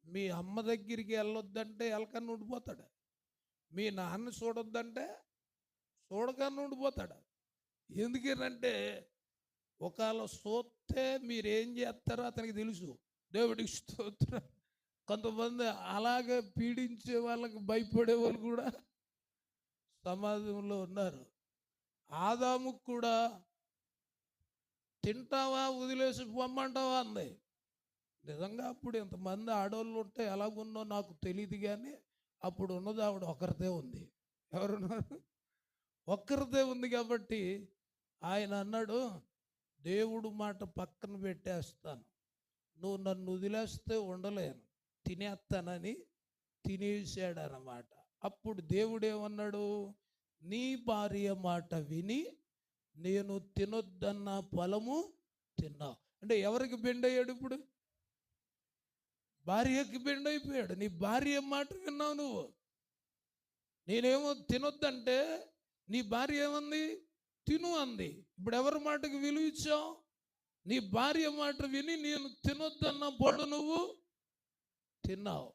మీ అమ్మ దగ్గరికి వెళ్ళొద్దంటే వెళ్ళకన్నా ఉండిపోతాడు. మీ నాన్న చూడొద్దంటే చూడకన్నా ఉండిపోతాడు. ఎందుకేనంటే ఒకవేళ చూస్తే మీరేం చేస్తారో అతనికి తెలుసు. దేవుడికి స్తోత్రం. కొంతమంది అలాగే పీడించే వాళ్ళకి భయపడే వాళ్ళు కూడా సమాజంలో ఉన్నారు. ఆదాముకు కూడా తింటావా వదిలేసి పొమ్మంటావా అంది. నిజంగా అప్పుడు ఇంతమంది ఆడవాళ్ళు ఉంటే ఎలాగున్నో నాకు తెలియదు, కానీ అప్పుడు ఉన్నది ఆవిడ ఒకరితే ఉంది. ఎవరున్నారు? ఒక్కరితే ఉంది. కాబట్టి ఆయన అన్నాడు, దేవుడు మాట పక్కన పెట్టేస్తాను, నువ్వు నన్ను వదిలేస్తే ఉండలేను, తినేస్తానని తినేసాడు అన్నమాట. అప్పుడు దేవుడు ఏమన్నాడు, నీ భార్య మాట విని నేను తినొద్దన్న ఫలము తిన్నావు. అంటే ఎవరికి బెండ్ అయ్యాడు ఇప్పుడు? భార్యకి బెండ్ అయిపోయాడు. నీ భార్య మాట విన్నావు నువ్వు. నేనేమో తినొద్దంటే నీ భార్య ఏమంది? తిను అంది. ఇప్పుడు ఎవరి మాటకి విలువ ఇచ్చావు? నీ భార్య మాట విని నేను తినొద్దన్న పొడు నువ్వు తిన్నావు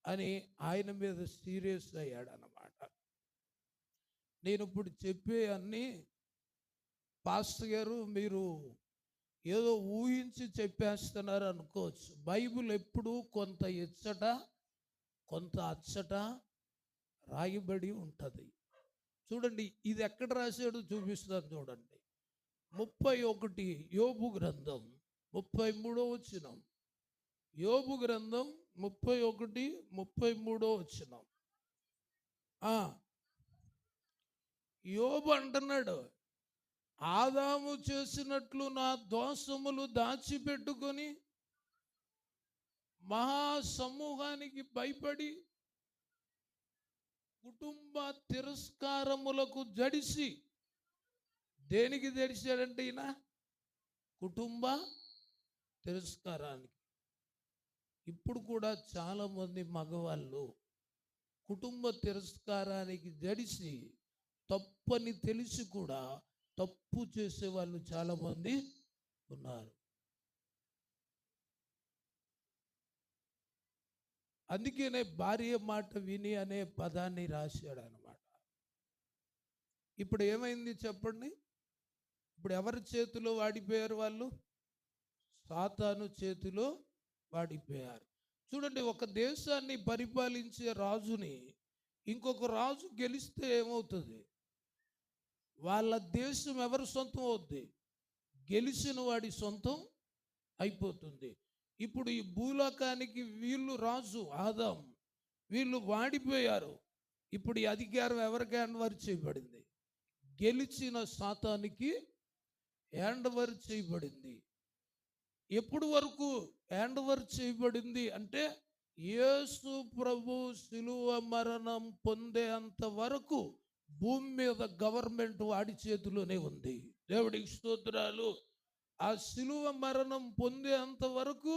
అని ఆయన మీద సీరియస్ అయ్యాడు అన్నమాట. నేను ఇప్పుడు చెప్పే అన్నీ పాస్టర్ గారు మీరు ఏదో ఊహించి చెప్పేస్తున్నారు అనుకోవచ్చు. బైబిల్ ఎప్పుడూ కొంత ఇచ్చట కొంత అచ్చట రాయబడి ఉంటుంది. చూడండి, ఇది ఎక్కడ రాశాడు చూపిస్తాను చూడండి. 31 యోబు గ్రంథం 33వ వచనం. యోబు గ్రంథం 31, 33వ వచనం. యోబు అంటున్నాడు, ఆదాము చేసినట్లు నా దోషములు దాచిపెట్టుకొని మహాసమూహానికి భయపడి కుటుంబ తిరస్కారములకు జడిసి. దేనికి జడిసాడంటే ఈయన? కుటుంబ తిరస్కారానికి. ఇప్పుడు కూడా చాలామంది మగవాళ్ళు కుటుంబ తిరస్కారానికి జడిసి తప్పని తెలిసి కూడా తప్పు చేసే వాళ్ళు చాలామంది ఉన్నారు. అందుకనే భార్య మాట విని అనే పదాన్ని రాశాడు అన్నమాట. ఇప్పుడు ఏమైంది చెప్పండి? ఇప్పుడు ఎవరి చేతిలో వాడిపోయారు వాళ్ళు? సాతాను చేతిలో వాడిపోయారు. చూడండి, ఒక దేశాన్ని పరిపాలించే రాజుని ఇంకొక రాజు గెలిస్తే ఏమవుతుంది? వాళ్ళ దేశం ఎవరి సొంతం అవుద్ది? గెలిచిన వాడి సొంతం అయిపోతుంది. ఇప్పుడు ఈ భూలోకానికి వీళ్ళు రాజు ఆదాము, వీళ్ళు వాడిపోయారు. ఇప్పుడు ఈ అధికారం ఎవరికి హ్యాండ్ ఓవర్ చేయబడింది? గెలిచిన సాతానికి హ్యాండ్ ఓవర్ చేయబడింది. ఎప్పుడు వరకు హ్యాండ్ ఓవర్ చేయబడింది అంటే, యేసు ప్రభు శిలువ మరణం పొందేంత వరకు భూమి మీద గవర్నమెంట్ వాడి చేతిలోనే ఉంది. దేవుడికి స్తోత్రాలు. ఆ శిలువ మరణం పొందేంత వరకు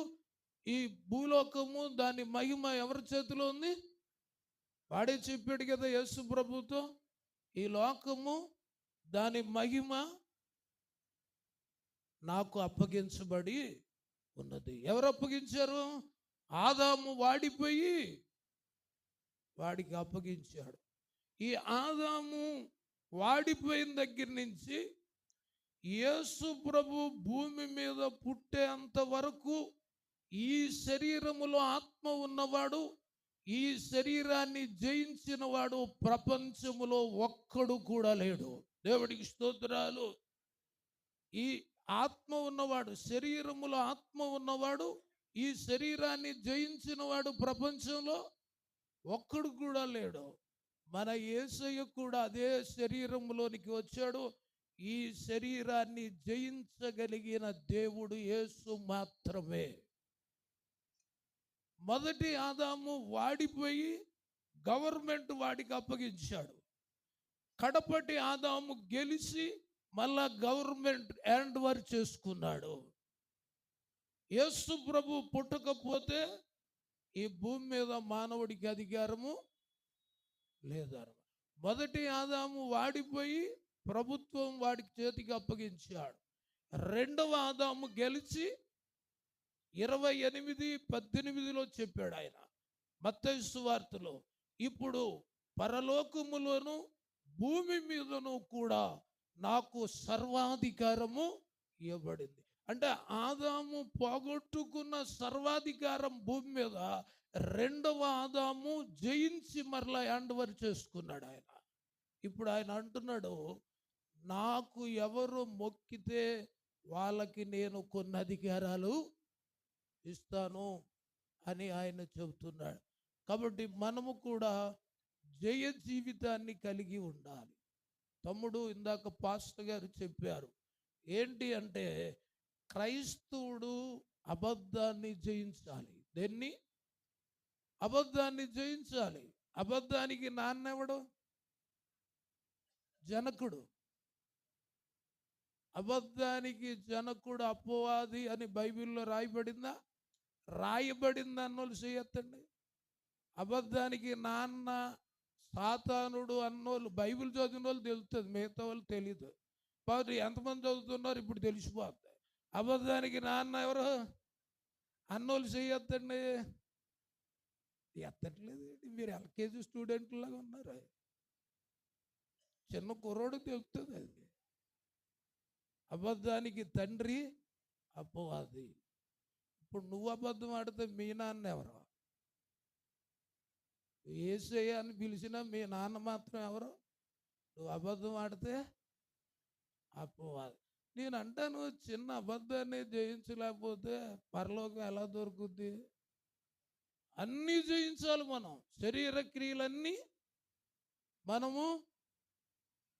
ఈ భూలోకము దాని మహిమ ఎవరి చేతిలో ఉంది? వాడే చెప్పాడు కదా యేసు ప్రభుతో, ఈ లోకము దాని మహిమ నాకు అప్పగించబడి ఉన్నది. ఎవరు అప్పగించారు? ఆదాము వాడిపోయి వాడికి అప్పగించాడు. ఈ ఆదాము వాడిపోయిన దగ్గర నుంచి యేసు ప్రభు భూమి మీద పుట్టేంత వరకు ఈ శరీరములో ఆత్మ ఉన్నవాడు, ఈ శరీరాన్ని జయించిన వాడు ప్రపంచములో ఒక్కడు కూడా లేడు. దేవుడికి స్తోత్రాలు. ఈ ఆత్మ ఉన్నవాడు, శరీరములో ఆత్మ ఉన్నవాడు, ఈ శరీరాన్ని జయించిన వాడు ప్రపంచంలో ఒక్కడు కూడా లేడు. మన యేసయ్య కూడా అదే శరీరంలోనికి వచ్చాడు. ఈ శరీరాన్ని జయించగలిగిన దేవుడు యేసు మాత్రమే. మొదటి ఆదాము వాడిపోయి గవర్నమెంట్ వాడికి అప్పగించాడు. కడపటి ఆదాము గెలిచి మళ్ళా గవర్నమెంట్ హ్యాండ్ ఓవర్ చేసుకున్నాడు. యేసు ప్రభు పుట్టకపోతే ఈ భూమి మీద మానవుడికి అధికారము లేదన్నమాట. మొదటి ఆదాము వాడిపోయి ప్రభుత్వం వాడికి చేతికి అప్పగించాడు. రెండవ ఆదాము గెలిచి 28:18 చెప్పాడు ఆయన మత్తయి సువార్తలో, ఇప్పుడు పరలోకములోను భూమి మీదను కూడా నాకు సర్వాధికారము ఇవ్వబడింది. అంటే ఆదాము పోగొట్టుకున్న సర్వాధికారం భూమి మీద రెండవ ఆదాము జయించి మరలా హ్యాండ్ ఓవర్ చేసుకున్నాడు ఆయన. ఇప్పుడు ఆయన అంటున్నాడు, నాకు ఎవరు మొక్కితే వాళ్ళకి నేను కొన్ని అధికారాలు ఇస్తాను అని ఆయన చెబుతున్నాడు. కాబట్టి మనము కూడా జయ జీవితాన్ని కలిగి ఉండాలి. తమ్ముడు, ఇందాక పాస్టర్ గారు చెప్పారు ఏంటి అంటే, క్రైస్తవుడు అబద్ధాన్ని జయించాలి. దేన్ని? అబద్ధాన్ని జయించాలి. అబద్ధానికి నాన్నెవడు? జనకుడు. అబద్ధానికి జనకుడు అపవాది అని బైబిల్లో రాయబడిందా? రాయబడింది అన్నోళ్ళు చేయొద్దండి. అబద్ధానికి నాన్న సాతానుడు అన్నోళ్ళు బైబిల్ చదివిన వాళ్ళు తెలుస్తుంది, మిగతా వాళ్ళు తెలీదు. కాబట్టి ఎంతమంది చదువుతున్నారు ఇప్పుడు తెలిసిపోతుంది. అబద్ధానికి నాన్న ఎవరు అన్నోళ్ళు చేయొద్దండి. ఎత్తట్లేదు, మీరు ఎల్కేజీ స్టూడెంట్ లాగా ఉన్నారు. చిన్న కుర్రోడు తెలుస్తుంది అది. అబద్ధానికి తండ్రి అపవాది. ఇప్పుడు నువ్వు అబద్ధం ఆడితే మీ నాన్న ఎవరు? యేసయ్య అని పిలిచినా మీ నాన్న మాత్రం ఎవరు? నువ్వు అబద్ధం ఆడితే అపవాది. నేను అంటాను, చిన్న అబద్ధాన్ని జయించలేకపోతే పరలోకం ఎలా దొరుకుద్ది? అన్నీ జయించాలి మనం. శరీర క్రియలన్నీ మనము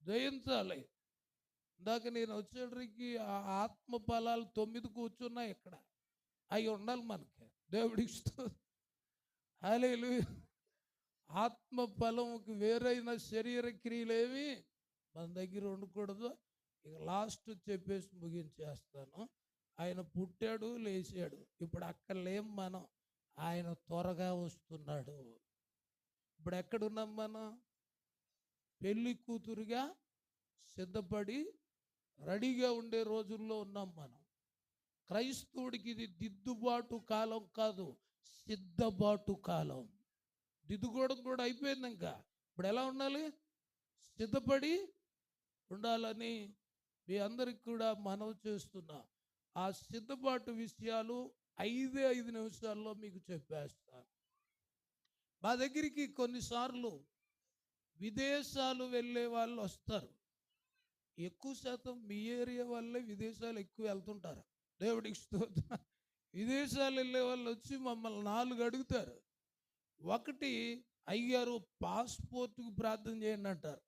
జయించాలి. ఇందాక నేను వచ్చేటరికి ఆ ఆత్మ ఫలాలు 9 కూర్చున్నాయి ఇక్కడ. అవి ఉండాలి మనకి. దేవుడికి హల్లెలూయా. ఆత్మ ఫలంకి వేరైన శరీర క్రియలేమి మన దగ్గర ఉండకూడదు. ఇక లాస్ట్ చెప్పేసి ముగించేస్తాను. ఆయన పుట్టాడు, లేచాడు. ఇప్పుడు అక్కడ లేం మనం. ఆయన త్వరగా వస్తున్నాడు. ఇప్పుడు ఎక్కడున్నాం మనం? పెళ్లి కూతురుగా సిద్ధపడి రెడీగా ఉండే రోజుల్లో ఉన్నాం మనం. క్రైస్తవుడికి ఇది దిద్దుబాటు కాలం కాదు, సిద్ధబాటు కాలం. దిద్దుకోవడం కూడా అయిపోయింది. ఇంకా ఇప్పుడు ఎలా ఉండాలి? సిద్ధపడి ఉండాలని మీ అందరికి కూడా మనవి చేస్తున్నా. ఆ సిద్ధపాటు విషయాలు 5 నిమిషాల్లో మీకు చెప్పేస్తాను. మా దగ్గరికి కొన్నిసార్లు విదేశాలు వెళ్ళే వాళ్ళు వస్తారు. ఎక్కువ శాతం మీ ఏరియా వాళ్ళే విదేశాలు ఎక్కువ వెళ్తుంటారు. దేవుడికి స్తోత్రం. విదేశాలు వెళ్ళే వాళ్ళు వచ్చి మమ్మల్ని 4 అడుగుతారు. 1, అయ్యారు పాస్పోర్ట్కి ప్రార్థన చేయండి అంటారు.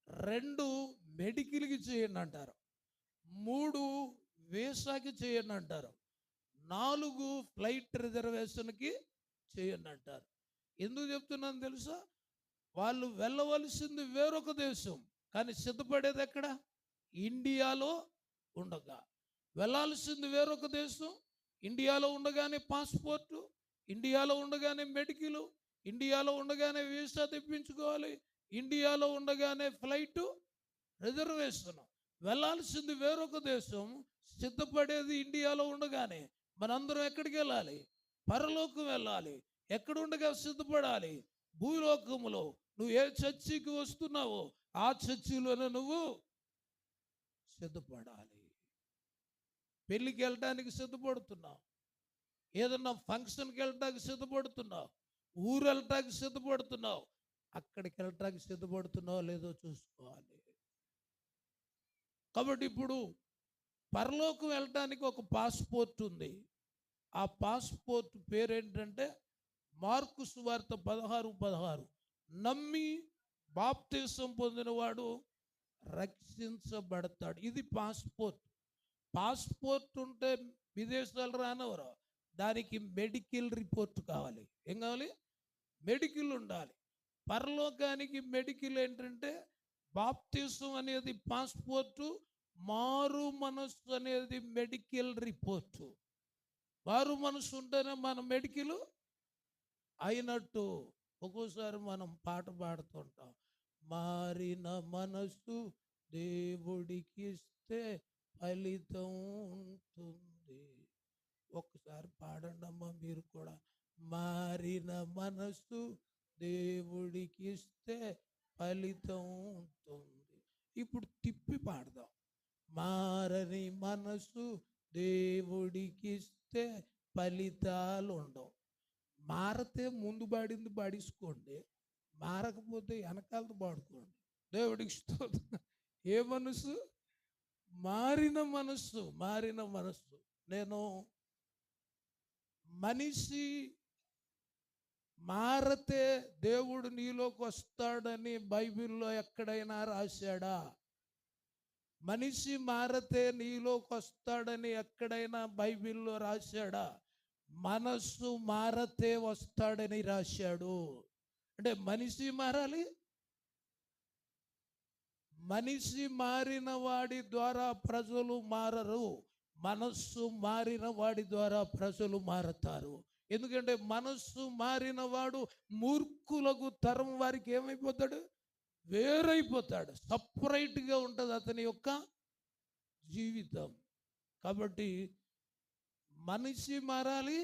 2, మెడికల్కి చేయండి అంటారు. 3, వీసాకి చేయండి అంటారు. 4, ఫ్లైట్ రిజర్వేషన్కి చేయండి అంటారు. ఎందుకు చెప్తున్నాను తెలుసా? వాళ్ళు వెళ్ళవలసింది వేరొక దేశం, కానీ సిద్ధపడేది ఎక్కడ? ఇండియాలో ఉండగా. వెళ్ళాల్సింది వేరొక దేశం, ఇండియాలో ఉండగానే పాస్పోర్టు, ఇండియాలో ఉండగానే మెడికల్, ఇండియాలో ఉండగానే వీసా తెప్పించుకోవాలి, ఇండియాలో ఉండగానే ఫ్లైటు రిజర్వేషన్. వెళ్ళాల్సింది వేరొక దేశం, సిద్ధపడేది ఇండియాలో ఉండగానే. మనందరం ఎక్కడికి వెళ్ళాలి? పరలోకం వెళ్ళాలి. ఎక్కడుండగా సిద్ధపడాలి? భూలోకములో. నువ్వు ఏ చర్చికి వస్తున్నావో ఆ చర్చిలోనే నువ్వు సిద్ధపడాలి. పెళ్ళికి వెళ్ళటానికి సిద్ధపడుతున్నావు, ఏదన్నా ఫంక్షన్కి వెళ్ళటానికి సిద్ధపడుతున్నావు, ఊరు వెళ్ళటానికి సిద్ధపడుతున్నావు, అక్కడికి వెళ్ళటానికి సిద్ధపడుతున్నావు లేదో చూసుకోవాలి. కాబట్టి ఇప్పుడు పరలోకం వెళ్ళటానికి ఒక పాస్పోర్ట్ ఉంది. ఆ పాస్పోర్ట్ పేరేంటంటే మార్కు సువార్త 16:16. నమ్మి బాప్తిసం పొందినవాడు రక్షించబడతాడు. ఇది పాస్పోర్ట్. పాస్పోర్ట్ ఉంటే విదేశాలు రానవరు. దానికి మెడికల్ రిపోర్ట్ కావాలి. ఏం కావాలి? మెడికల్ ఉండాలి. పరలోకానికి మెడికల్ ఏంటంటే బాప్తిసం అనేది పాస్పోర్టు, మారు మనస్సు అనేది మెడికల్ రిపోర్టు. మారు మనస్సు ఉంటేనే మన మెడికల్ అయినట్టు. ఒక్కోసారి మనం పాట పాడుతుంటాం, మారిన మనస్సు దేవుడికి ఇస్తే ఫలితం ఉంటుంది. ఒక్కసారి పాడండి అమ్మా మీరు కూడా. మారిన మనస్సు దేవుడికి ఇస్తే ఫలితం ఉంటుంది. ఇప్పుడు తిప్పి పాడదాం. మారని మనస్సు దేవుడికి ఇస్తే ఫలితాలు ఉండవు. మారితే ముందు పాడింది పాడించుకోండి, మారకపోతే వెనకాలతో పాడుకోండి. దేవుడికి స్తోత్రం. ఏ మనసు? మారిన మనస్సు. మారిన మనస్సు. నేను మనిషి మారితే దేవుడు నీలోకి వస్తాడని బైబిల్లో ఎక్కడైనా రాశాడా? మనిషి మారితే నీలోకి వస్తాడని ఎక్కడైనా బైబిల్లో రాశాడా? మనస్సు మారితే వస్తాడని రాశాడు. అంటే మనిషి మారాలి. మనిషి మారిన వాడి ద్వారా ప్రజలు మారరు, మనస్సు మారిన వాడి ద్వారా ప్రజలు మారతారు. ఎందుకంటే మనస్సు మారిన వాడు మూర్ఖులకు తరం వారికి ఏమైపోతాడు? వేరైపోతాడు. సపరేట్గా ఉంటుంది అతని యొక్క జీవితం. కాబట్టి మనిషి మారాలి.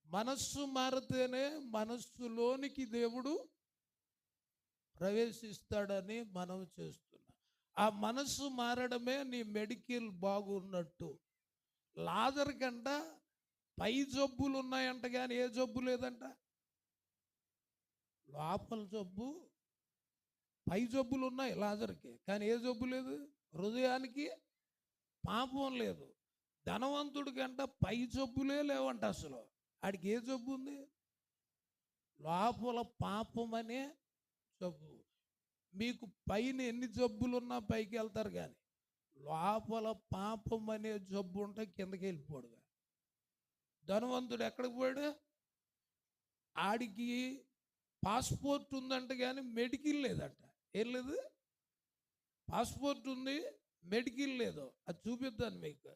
మనస్సు మారితేనే మనస్సులోనికి దేవుడు ప్రవేశిస్తాడని మనం చేస్తున్నాం. ఆ మనస్సు మారడమే నీ మెడికల్ బాగున్నట్టు. లాజర్ కంట పై జబ్బులు ఉన్నాయంట, కానీ ఏ జబ్బు లేదంట. లోపల జబ్బు, పై జబ్బులు ఉన్నాయి లాజర్కి, కానీ ఏ జబ్బు లేదు. హృదయానికి పాపం లేదు. ధనవంతుడి కంట పై జబ్బులే లేవంట. అసలు ఆడికి ఏ జబ్బు ఉంది? లోపల పాపం అనే జబ్బు. మీకు పైన ఎన్ని జబ్బులు ఉన్నా పైకి వెళ్తారు, కానీ లోపల పాపం అనే జబ్బు ఉంటే కిందకి వెళ్ళిపోడుగా. ధనవంతుడు ఎక్కడికి పోయాడు? ఆడికి పాస్పోర్ట్ ఉందంట, కానీ మెడికల్ లేదంట. ఏం లేదు? పాస్పోర్ట్ ఉంది, మెడికల్ లేదు. అది చూపిద్దాను మీకు.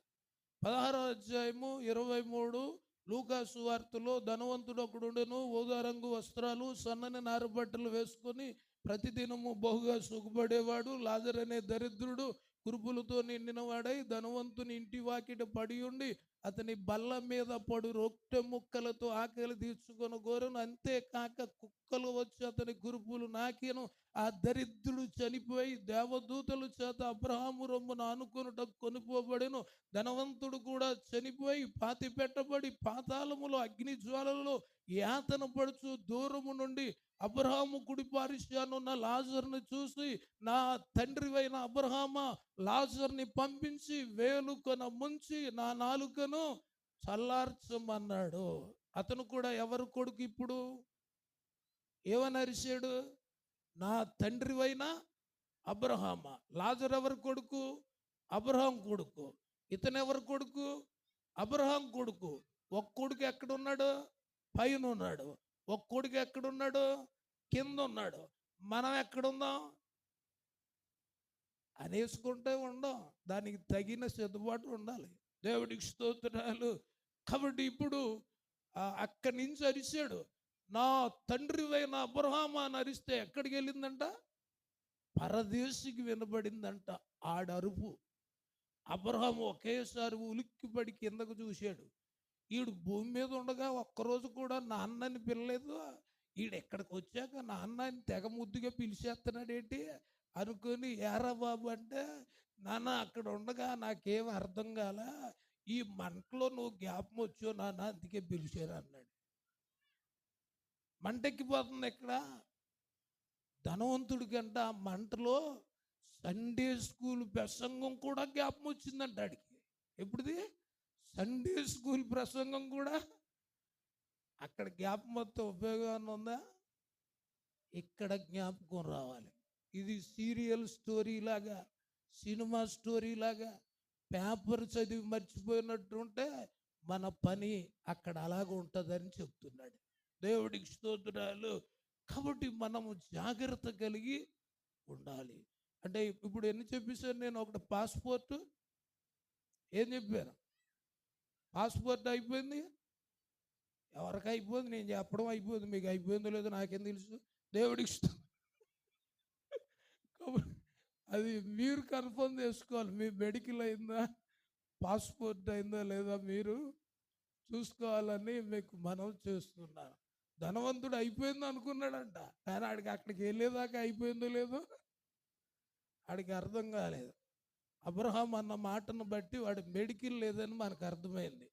16:23 లూకా సువార్తలో ధనవంతుడు ఒకడుండెను, ఊదా రంగు వస్త్రాలు, సన్నని నారబట్టలు వేసుకొని ప్రతిదినము బహుగా సుఖపడేవాడు. లాజరు అనే దరిద్రుడు కురుపులతో నిండినవాడై ధనవంతుని ఇంటి వాకిట పడి ఉండి అతని బల్ల మీద పడు రొట్టె ముక్కలతో ఆకలి తీర్చుకొని గోరను. అంతేకాక కుక్కలు వచ్చి అతని కురుపులు నాకెను. ఆ దరిద్రుడు చనిపోయి దేవదూతల చేత అబ్రహాము రొమ్మున ఆనుకొనుట కొనిపోబడెను. ధనవంతుడు కూడా చనిపోయి పాతి పెట్టబడి పాతాళములో అగ్ని జ్వాలలో యాతన పడుచు దూరము నుండి అబ్రహాము కుడి పార్శ్వానున్న లాజరుని చూసి, నా తండ్రివైన అబ్రహామా, లాజరుని పంపించి వేలుకొన ముంచి నా నాలుకను చల్లార్చమన్నాడు. అతను కూడా ఎవరు కొడుకు? ఇప్పుడు ఏమని అరిశాడు? నా తండ్రివైన అబ్రహామా. లాజరు ఎవరు కొడుకు? అబ్రహాం కొడుకు. ఇతను ఎవరు కొడుకు? అబ్రహాం కొడుకు. ఒక కొడుకు ఎక్కడున్నాడు? పైన ఉన్నాడు. ఒక కొడుకు ఎక్కడున్నాడు? కింద ఉన్నాడు. మనం ఎక్కడుందాం? అనేసుకుంటే ఉండం. దానికి తగిన సర్దుబాటు ఉండాలి. దేవుడికి స్తోత్రాలు. కాబట్టి ఇప్పుడు అక్కడి నుంచి అరిశాడు, నా తండ్రివైన అబ్రహామా అని అరిస్తే ఎక్కడికి వెళ్ళిందంట? పరదేశికి వినబడిందంట ఆడరుపు. అబ్రహాము ఒకేసారి ఉలిక్కిపడి కిందకు చూశాడు. ఈడు భూమి మీద ఉండగా ఒక్కరోజు కూడా నాన్నని పిలలేదు, ఈడు ఎక్కడికి వచ్చాక నాన్నని తెగ ముద్దుగా పిలిచేస్తున్నాడు ఏంటి అనుకొని, ఏరా బాబు అంటే, నాన్న అక్కడ ఉండగా నాకేం అర్థం కాల, ఈ మంటలో నువ్వు జ్ఞాపకం వచ్చావు నాన్న, అందుకే పిలిచారు అన్నాడు. మంటెక్కిపోతుంది ఇక్కడ. ధనవంతుడి కంట ఆ మంటలో సండే స్కూల్ ప్రసంగం కూడా జ్ఞాపకం వచ్చిందంట ఆడికి. ఎప్పుడుది? సండే స్కూల్ ప్రసంగం కూడా. అక్కడ జ్ఞాపకం మొత్తం ఉపయోగం ఉందా? ఇక్కడ జ్ఞాపకం రావాలి. ఇది సీరియల్ స్టోరీ లాగా, సినిమా స్టోరీ లాగా, పేపర్ చదివి మర్చిపోయినట్టు ఉంటే మన పని అక్కడ అలాగ ఉంటుందని చెప్తున్నాడు. దేవుడికి స్తోత్రాలు. కాబట్టి మనము జాగ్రత్త కలిగి ఉండాలి. అంటే ఇప్పుడు ఎన్ని చెప్పేశాను నేను? ఒకటి పాస్పోర్ట్ ఏం చెప్పాను? పాస్పోర్ట్ అయిపోయింది. ఎవరికి అయిపోయింది? నేను చెప్పడం అయిపోయింది. మీకు అయిపోయిందో లేదో నాకేం తెలుసు? దేవుడికి ఇష్టం. అది మీరు కన్ఫర్మ్ చేసుకోవాలి. మీ మెడికల్ అయిందా, పాస్పోర్ట్ అయిందా లేదా మీరు చూసుకోవాలని మీకు మనం చేస్తున్నాను. ధనవంతుడు అయిపోయింది అనుకున్నాడంట, కానీ ఆడికి అక్కడికి వెళ్ళేదాకా అయిపోయిందో లేదో ఆడికి అర్థం కాలేదు. అబ్రహాం అన్న మాటను బట్టి వాడి మెడికల్ లేదని మనకు అర్థమైంది.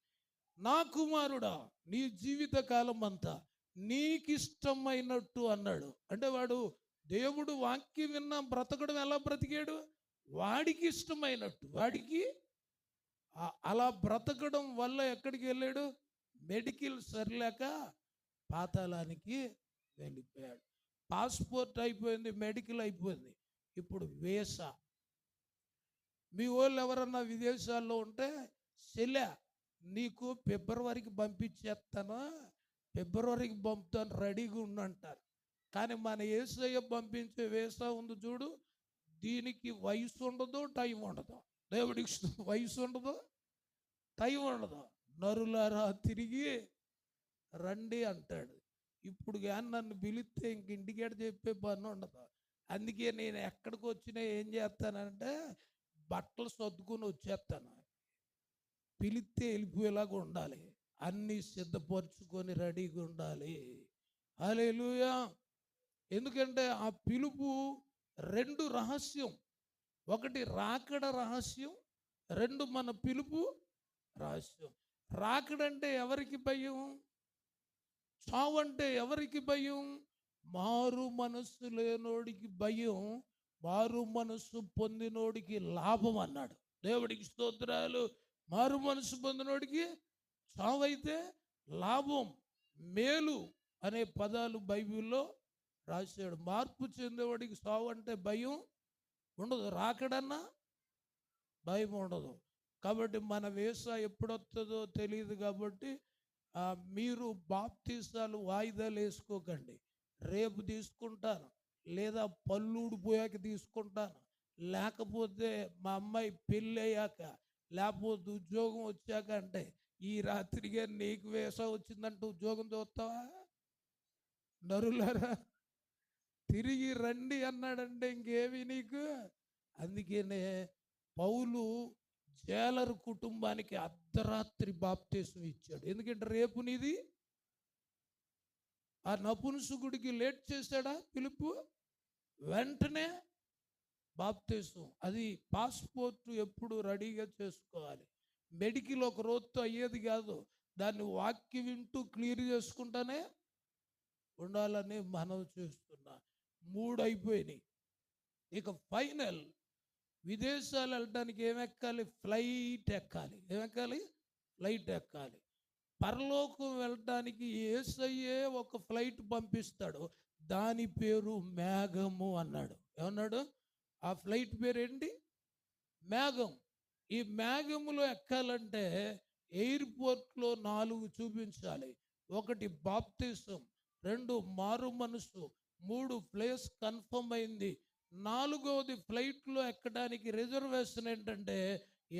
నా కుమారుడా, నీ జీవిత కాలం అంతా నీకిష్టమైనట్టు అన్నాడు. అంటే వాడు దేవుడు వాక్యం విన్నా బ్రతకడం ఎలా బ్రతికాడు? వాడికి ఇష్టమైనట్టు. వాడికి అలా బ్రతకడం వల్ల ఎక్కడికి వెళ్ళాడు? మెడికల్ సరిలేక పాతాళానికి వెళ్ళిపోయాడు. పాస్పోర్ట్ అయిపోయింది, మెడికల్ అయిపోయింది, ఇప్పుడు వీసా. మీ వాళ్ళు ఎవరన్నా విదేశాల్లో ఉంటే సెలే నీకు ఫిబ్రవరికి పంపించేస్తాను, ఫిబ్రవరికి పంపుతాను, రెడీగా ఉండంటారు. కానీ మన యేసయ్య పంపించే వీసా ఉంది చూడు, దీనికి వయసు ఉండదు, టైం ఉండదు. దేవుడికి వయసు ఉండదు, టైం ఉండదు. నరులారా తిరిగి రండి అంటాడు. ఇప్పుడు కానీ నన్ను పిలిస్తే ఇంక ఇంటికాడ చెప్పే పని ఉండదు. అందుకే నేను ఎక్కడికి వచ్చినా ఏం చేస్తానంటే బట్టలు సర్దుకొని వచ్చేస్తాను. పిలిస్తే వెళ్ళిపోయేలాగా ఉండాలి, అన్నీ సిద్ధపరచుకొని రెడీగా ఉండాలి. హల్లెలూయా. ఎందుకంటే ఆ పిలుపు రెండు రహస్యం. ఒకటి రాకడ రహస్యం, రెండు మన పిలుపు రహస్యం. రాకడంటే ఎవరికి భయం? చావు అంటే ఎవరికి భయం? మారు మనస్సు లేనోడికి భయం, మారు మనస్సు పొందినోడికి లాభం అన్నాడు. దేవుడికి స్తోత్రాలు. మారు మనస్సు పొందినోడికి చావైతే లాభం, మేలు అనే పదాలు బైబిల్లో రాశాడు. మార్పు చెందేవాడికి సావు అంటే భయం ఉండదు, రాకడన్నా భయం ఉండదు. కాబట్టి మన వీసా ఎప్పుడొస్తుందో తెలియదు. కాబట్టి మీరు బాప్తీసాలు వాయిదాలు వేసుకోకండి. రేపు తీసుకుంటాను, లేదా పళ్ళు ఊడిపోయాక తీసుకుంటాను, లేకపోతే మా అమ్మాయి పెళ్ళి అయ్యాక, లేకపోతే ఉద్యోగం వచ్చాక అంటే ఈ రాత్రిగా నీకు వీసా వచ్చిందంటే ఉద్యోగం చూస్తావా? నరులారా తిరిగి రండి అన్నాడంటే ఇంకేమి నీకు? అందుకనే పౌలు జైలర్ కుటుంబానికి అర్ధరాత్రి బాప్తీసం ఇచ్చాడు. ఎందుకంటే రేపు నీది. ఆ నపుంసకుడికి లేట్ చేశాడా పిలుపు? వెంటనే బాప్తీసం. అది పాస్పోర్ట్ ఎప్పుడు రెడీగా చేసుకోవాలి. మెడికల్ ఒక రోజుతో అయ్యేది కాదు, దాన్ని వాక్యం వింటూ క్లియర్ చేసుకుంటానే ఉండాలని మనం చేస్తున్నా. 3 అయిపోయినాయి. ఇక ఫైనల్ విదేశాలు వెళ్ళడానికి ఏమెక్కాలి? ఫ్లైట్ ఎక్కాలి. ఏమెక్కాలి? ఫ్లైట్ ఎక్కాలి. పరలోకం వెళ్ళడానికి యేసయ్యే ఒక ఫ్లైట్ పంపిస్తాడు, దాని పేరు మేఘము అన్నాడు. ఏమన్నాడు? ఆ ఫ్లైట్ పేరు ఏంటి? మేఘం. ఈ మేఘములో ఎక్కాలంటే ఎయిర్పోర్ట్లో 4 చూపించాలి. 1 బాప్తిసం, 2 మారు మనసు, 3 ప్లేస్ కన్ఫర్మ్ అయింది, 4వది ఫ్లైట్లో ఎక్కడానికి రిజర్వేషన్ ఏంటంటే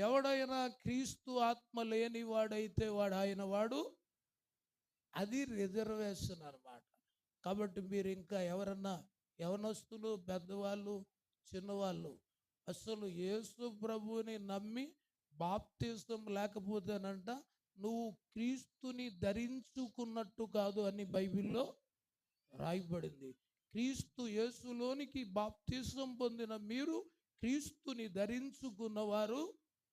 ఎవడైనా క్రీస్తు ఆత్మ లేని వాడైతే వాడు. అది రిజర్వేషన్ అన్నమాట. కాబట్టి మీరు ఇంకా ఎవరన్నా యవనస్తులు, పెద్దవాళ్ళు, చిన్నవాళ్ళు అసలు యేసు ప్రభువుని నమ్మి బాప్తిసం లేకపోతేనంట నువ్వు క్రీస్తుని ధరించుకున్నట్టు కాదు అని బైబిల్లో రాయబడింది. క్రీస్తు యేసులోనికి బాప్తిసం పొందిన మీరు క్రీస్తుని ధరించుకున్నవారు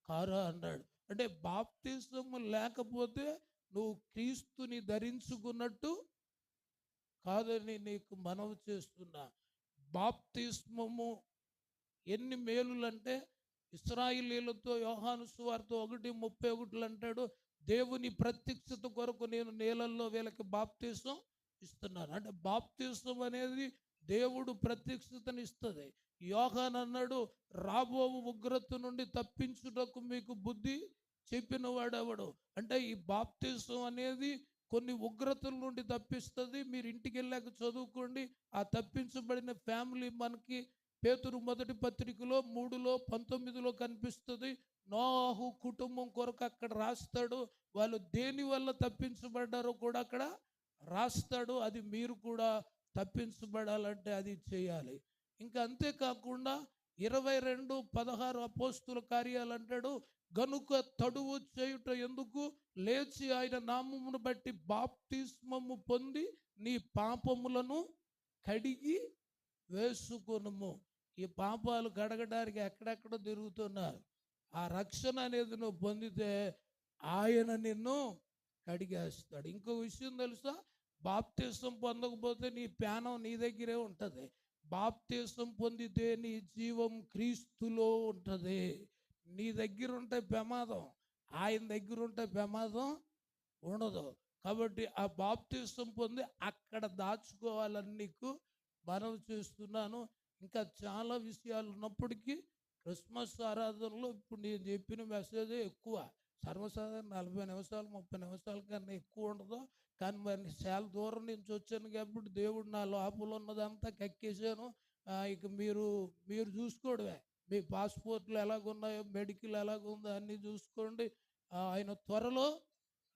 కారా అన్నాడు. అంటే బాప్తిస్మము లేకపోతే నువ్వు క్రీస్తుని ధరించుకున్నట్టు కాదని నీకు మనవి చేస్తున్నా. బాప్తిస్మము ఎన్ని మేలులంటే, ఇశ్రాయేలీయులతో యోహాను సువార్త 1:31 అంటాడు, దేవుని ప్రత్యక్షత కొరకు నేను నీళ్ళల్లో వీళ్ళకి బాప్తిసం ఇస్తున్నాను. అంటే బాప్తిసం అనేది దేవుడు ప్రత్యక్షతని ఇస్తుంది. యోహాను అన్నాడు, రాబో ఉగ్రత నుండి తప్పించుటకు మీకు బుద్ధి చెప్పిన వాడెవడు. అంటే ఈ బాప్తిసం అనేది కొన్ని ఉగ్రతల నుండి తప్పిస్తుంది. మీరు ఇంటికి వెళ్ళాక చదువుకోండి. ఆ తప్పించబడిన ఫ్యామిలీ మనకి పేతురు మొదటి పత్రికలో 3:19 కనిపిస్తుంది. నోహు కుటుంబం కొరకు అక్కడ రాస్తాడు. వాళ్ళు దేని వల్ల తప్పించబడ్డారో కూడా అక్కడ రాస్తాడు. అది మీరు కూడా తప్పించబడాలంటే అది చేయాలి. ఇంకా అంతేకాకుండా 22:16 అపోస్తుల కార్యాలు అంటాడు, గనుక తడువు చేయుట ఎందుకు, లేచి ఆయన నామమును బట్టి బాప్తిస్మము పొంది నీ పాపములను కడిగి వేసుకొనుము. ఈ పాపాలు కడగడానికి ఎక్కడెక్కడో తిరుగుతున్నారు. ఆ రక్షణ అనేది నువ్వు పొందితే ఆయన నిన్ను కడిగేస్తాడు. ఇంకో విషయం తెలుసా, బాప్తిసం పొందకపోతే నీ ప్రాణం నీ దగ్గరే ఉంటుంది. బాప్తిసం పొందితే నీ జీవం క్రీస్తులో ఉంటుంది. నీ దగ్గర ఉంటే ప్రమాదం, ఆయన దగ్గర ఉంటే ప్రమాదం ఉండదు. కాబట్టి ఆ బాప్తిసం పొంది అక్కడ దాచుకోవాలని నీకు మనవి చేస్తున్నాను. ఇంకా చాలా విషయాలు ఉన్నప్పటికీ క్రిస్మస్ ఆరాధనలో ఇప్పుడు నేను చెప్పిన మెసేజే ఎక్కువ. సర్వసాధారణ 40 నిమిషాలు 30 నిమిషాల కన్నా ఎక్కువ ఉండదు. కానీ మరి చాలా దూరం నుంచి వచ్చాను కాబట్టి దేవుడు నా లోపల ఉన్నదంతా కక్కేసాను. ఇక మీరు చూసుకోవడమే. మీ పాస్పోర్ట్లు ఎలాగున్నాయో, మెడికల్ ఎలాగుందో అన్నీ చూసుకోండి. ఆయన త్వరలో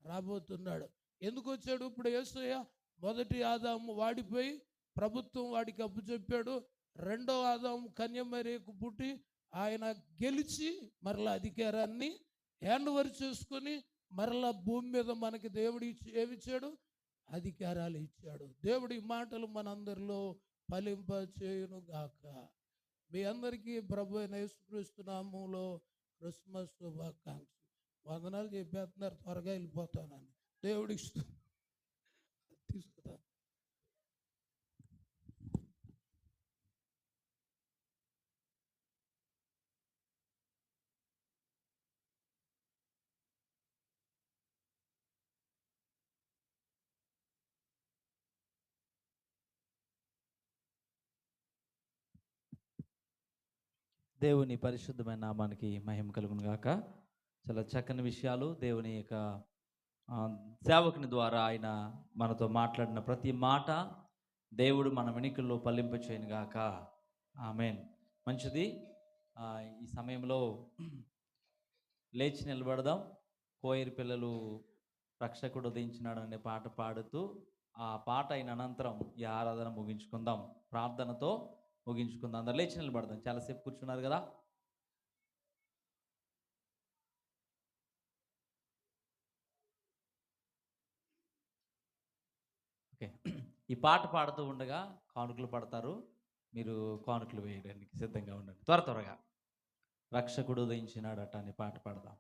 రాబోతున్నాడు. ఎందుకు వచ్చాడు ఇప్పుడు యేసయ్య? మొదటి ఆదాము వాడిపోయి ప్రభుత్వం వాడికి అప్పు చెప్పాడు. రెండో ఆదాము కన్యమరియకు పుట్టి ఆయన గెలిచి మరలా అధికారాన్ని హ్యాండ్ ఓవర్ చేసుకొని మరలా భూమి మీద మనకి దేవుడు ఏమిచ్చాడు? అధికారాలు ఇచ్చాడు. దేవుడి మాటలు మనందరిలో ఫలింప చేయును గాక. మీ అందరికీ ప్రభు అయిన యేసుక్రీస్తు నామములో క్రిస్మస్ శుభాకాంక్షలు. వందనాలు చెప్పేస్తున్నారు, త్వరగా వెళ్ళిపోతానని. దేవుడికి తీసుకురా. దేవుని పరిశుద్ధమైన నామానికి మహిమ కలుగును గాక. చాలా చక్కని విషయాలు దేవుని యొక్క సేవకుని ద్వారా ఆయన మనతో మాట్లాడిన ప్రతి మాట దేవుడు మన వెనుకల్లో ఫలింపచేయను గాక. ఆమేన్. మంచిది. ఈ సమయంలో లేచి నిలబడదాం. కోయిర్ పిల్లలు రక్షకుడు ఉదయించినాడు అనే పాట పాడుతూ ఆ పాట అయిన అనంతరం ఈ ఆరాధన ముగించుకుందాం. ప్రార్థనతో ముగించుకుందాం. అందరు లేచి నిలబడదాం. చాలాసేపు కూర్చున్నారు కదా. ఓకే, ఈ పాట పాడుతూ ఉండగా కానుకలు పడతారు. మీరు కానుకలు వేయడానికి సిద్ధంగా ఉండండి. త్వరగా రక్షకుడు ఉదయించినాడట అని పాట పాడదాం.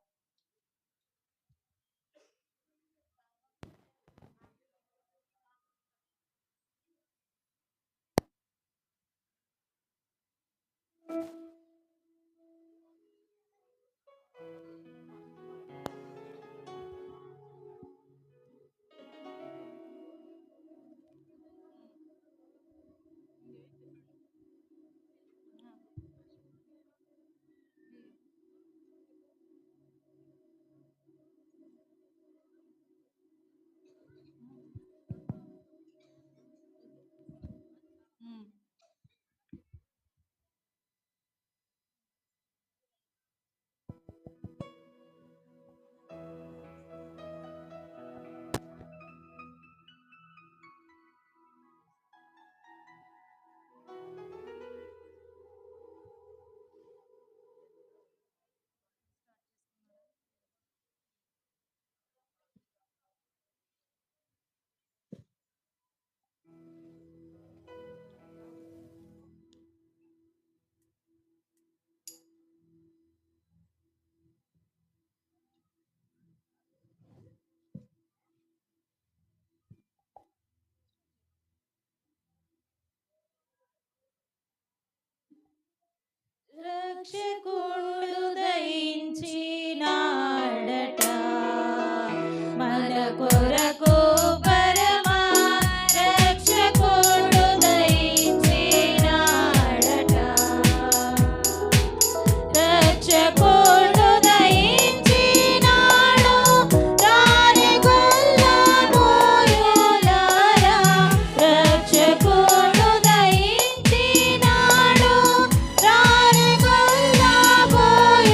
రక్షకుడు దయించినాడట మన కొరకు పరమ రక్షకుడు దయించినాడట రక్షకుడు దయించినాడు రాని గొల్లబోయులారా రక్షకుడు దయించినాడు రాని గొల్లబోయులారా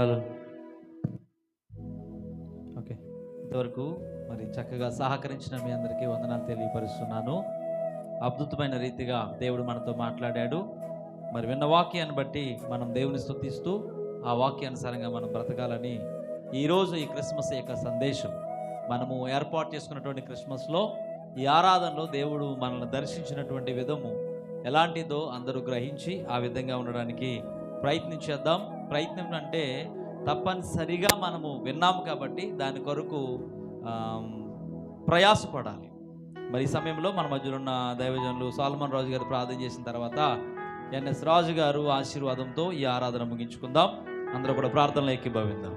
హలో. ఓకే, ఇంతవరకు మరి చక్కగా సహకరించిన మీ అందరికీ వందనాలు తెలియపరుస్తున్నాను. అద్భుతమైన రీతిగా దేవుడు మనతో మాట్లాడాడు. మరి విన్న వాక్యాన్ని బట్టి మనం దేవుని స్తుతిస్తూ ఆ వాక్యానుసారంగా మనం బ్రతకాలని ఈరోజు ఈ క్రిస్మస్ యొక్క సందేశం మనము ఏర్పాటు చేసుకున్నటువంటి క్రిస్మస్లో ఈ ఆరాధనలో దేవుడు మనల్ని దర్శించినటువంటి విధము ఎలాంటిదో అందరూ గ్రహించి ఆ విధంగా ఉండడానికి ప్రయత్నించేద్దాం. ప్రయత్నం అంటే తప్పనిసరిగా మనము విన్నాము కాబట్టి దాని కొరకు ప్రయాసపడాలి. మరి ఈ సమయంలో మన మధ్యలో ఉన్న దైవజనులు సాల్మన్ రాజు గారు ప్రార్థన చేసిన తర్వాత ఎన్ఎస్ రాజు గారు ఆశీర్వాదంతో ఈ ఆరాధన ముగించుకుందాం. అందరూ కూడా ప్రార్థనలో ఏకీభవిద్దాం.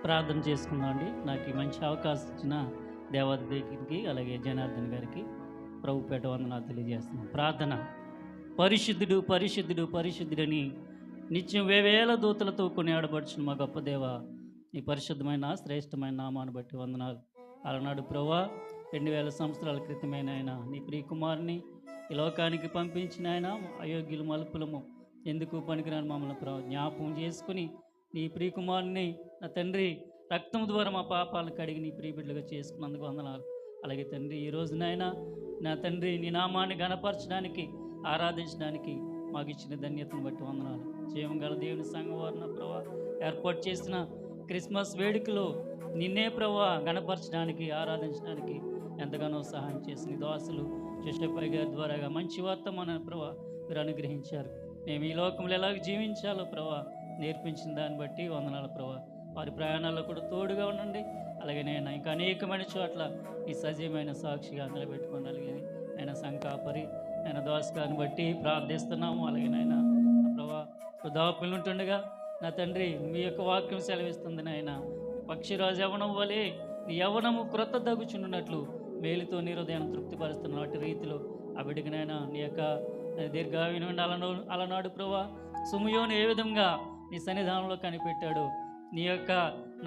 ప్రార్థన చేసుకుందాం అండి. నాకు ఈ మంచి అవకాశం ఇచ్చిన దేవాదేవికి అలాగే జనార్దన్ గారికి ప్రభుపేట వందనాలు తెలియజేస్తున్నాం. ప్రార్థన. పరిశుద్ధుడు పరిశుద్ధుడు పరిశుద్ధుడని నిత్యం వేవేల దూతలతో కొనియాడబడుచున్న మా గొప్ప దేవ, ఈ పరిశుద్ధమైన శ్రేష్టమైన నామాన్ని బట్టి వందనాలు. అలనాడు ప్రభువా 2000 సంవత్సరాల క్రితమైన ఆయన నీ ప్రియ కుమారుని ఈ లోకానికి పంపించిన ఆయన అయోగ్యులు మలుపులము ఎందుకు పనికిరాని మమ్మల్ని జ్ఞాపకం చేసుకుని నీ ప్రియ కుమారుని నా తండ్రి రక్తం ద్వారా మా పాపాలను కడిగి నీ ప్రియ బిడ్డలుగా చేసుకున్నందుకు వందనాలు. అలాగే తండ్రి ఈ రోజునైనా నా తండ్రి నీ నామాన్ని గణపరచడానికి ఆరాధించడానికి మాకు ఇచ్చిన ధన్యతను బట్టి వందనాలు. జీవం గల దేవుని సంఘం వారు నా ప్రభా ఏర్పాటు చేసిన క్రిస్మస్ వేడుకలో నిన్నే ప్రభా గణపరచడానికి ఆరాధించడానికి ఎంతగానో సహాయం చేసిన దాసులు జోషప్పయ్య గారి ద్వారాగా మంచి వర్తమానాన్ని ప్రభా మీరు అనుగ్రహించారు. మేము ఈ లోకంలో ఎలాగ జీవించాలో ప్రభా నేర్పించిన దాన్ని బట్టి వందనాలు ప్రభా. వారి ప్రయాణాల్లో కూడా తోడుగా ఉండండి. అలాగే నేను ఇంకా అనేకమైన చోట్ల ఈ సజీవమైన సాక్షిగా నిలబెట్టుకోండి. నేను సంకాపరి ఆయన దోసకాన్ని బట్టి ప్రార్థిస్తున్నాము. అలాగే నాయన ప్రభా వృద్ధాప్యులు ఉంటుండగా నా తండ్రి మీ యొక్క వాక్యం సెలవిస్తుంది నాయన. పక్షిరాజు యవనం వలె నీ యవనము క్రొత్త దగ్గుచున్నట్లు మేలుతో నీ హృదయాన్ని తృప్తిపరుస్తున్న వాటి రీతిలో ఆ బిడ్డకినైనా నీ యొక్క దీర్ఘాయువు నుండి అలనాడు ప్రభా సుమయోను ఏ విధంగా నీ సన్నిధానంలో కనిపెట్టాడు. నీ యొక్క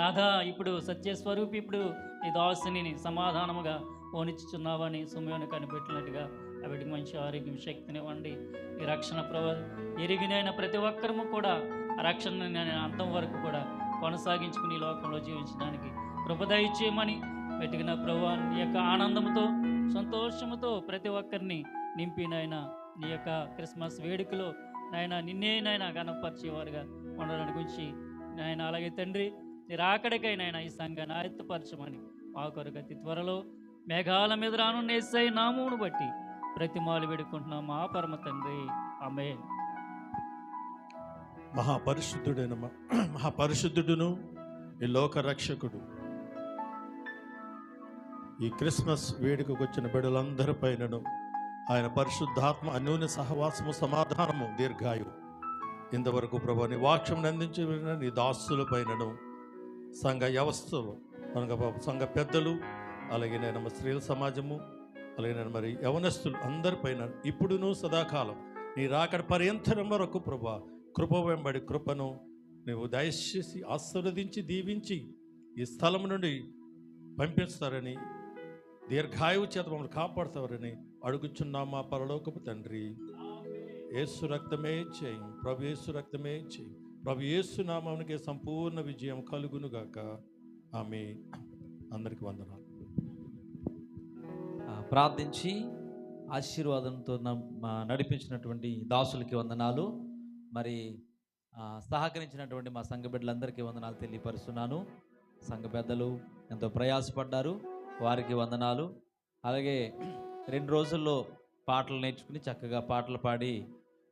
నాథ ఇప్పుడు సత్యస్వరూపి ఇప్పుడు నీ దాసుని సమాధానముగా పోనిచ్చుచున్నావని సుమయోను కనిపెట్టినట్టుగా ఆ బిడ్డకి మంచి ఆరోగ్యం శక్తినివ్వండి. ఈ రక్షణ ఎరిగినైన ప్రతి ఒక్కరము కూడా ఆ రక్షణ అంతం వరకు కూడా కొనసాగించుకుని లోకంలో జీవించడానికి కృప దయచేయమని వెతికిన ప్రభు నీ యొక్క ఆనందంతో సంతోషముతో ప్రతి ఒక్కరిని నింపి నాయన నీ యొక్క క్రిస్మస్ వేడుకలో నాయన నిన్నేనైనా గణపరిచేవారుగా ఉండడానికి గురించి నాయన. అలాగే తండ్రి నీ రాకడికైనా ఈ సంఘాన్ని ఆయత్తపరచమని మా కొరకు అతి త్వరలో మేఘాల మీద రానున్న యేసయ్య నామమును బట్టి ప్రతిమాలు వేడుకుంటున్నాం మా పరమ తండ్రి. ఆమేన్. మహాపరిశుద్ధుడును ఈ లోక రక్షకుడు ఈ క్రిస్మస్ వేడుకకు వచ్చిన బిడ్డలందరిపైనను ఆయన పరిశుద్ధాత్మ అన్యోన్య సహవాసము సమాధానము దీర్ఘాయు ఇంతవరకు ప్రభు నీ వాక్యం అందించి నీ దాసులపైనను సంఘ వ్యవస్థలు సంఘ పెద్దలు అలాగే నేను స్త్రీల సమాజము అలాగే నేను మరి యవనస్తులు అందరిపైన ఇప్పుడును సదాకాలం నీ రాకడ పర్యంతరం వరకు ప్రభా కృప వెంబడి కృపను నువ్వు దయచేసి ఆశీర్వదించి దీవించి ఈ స్థలం నుండి పంపిస్తారని దీర్ఘాయువు చేత మమ్మల్ని కాపాడుతారని అడుగుచున్నాం మా పరలోకపు తండ్రి. యేసు రక్తమే చేయి ప్రభు, యేసు రక్తమే చేయి ప్రభు, యేసు నామానికి సంపూర్ణ విజయం కలుగునుగాక. ఆమేన్. అందరికి వందనాలు. ప్రార్థించి ఆశీర్వాదంతో నడిపించినటువంటి దాసులకి వందనాలు. మరి సహకరించినటువంటి మా సంఘ బిడ్డలందరికీ వందనాలు తెలియపరుస్తున్నాను. సంఘ పెద్దలు ఎంతో ప్రయాసపడ్డారు, వారికి వందనాలు. అలాగే 2 రోజుల్లో పాటలు నేర్చుకుని చక్కగా పాటలు పాడి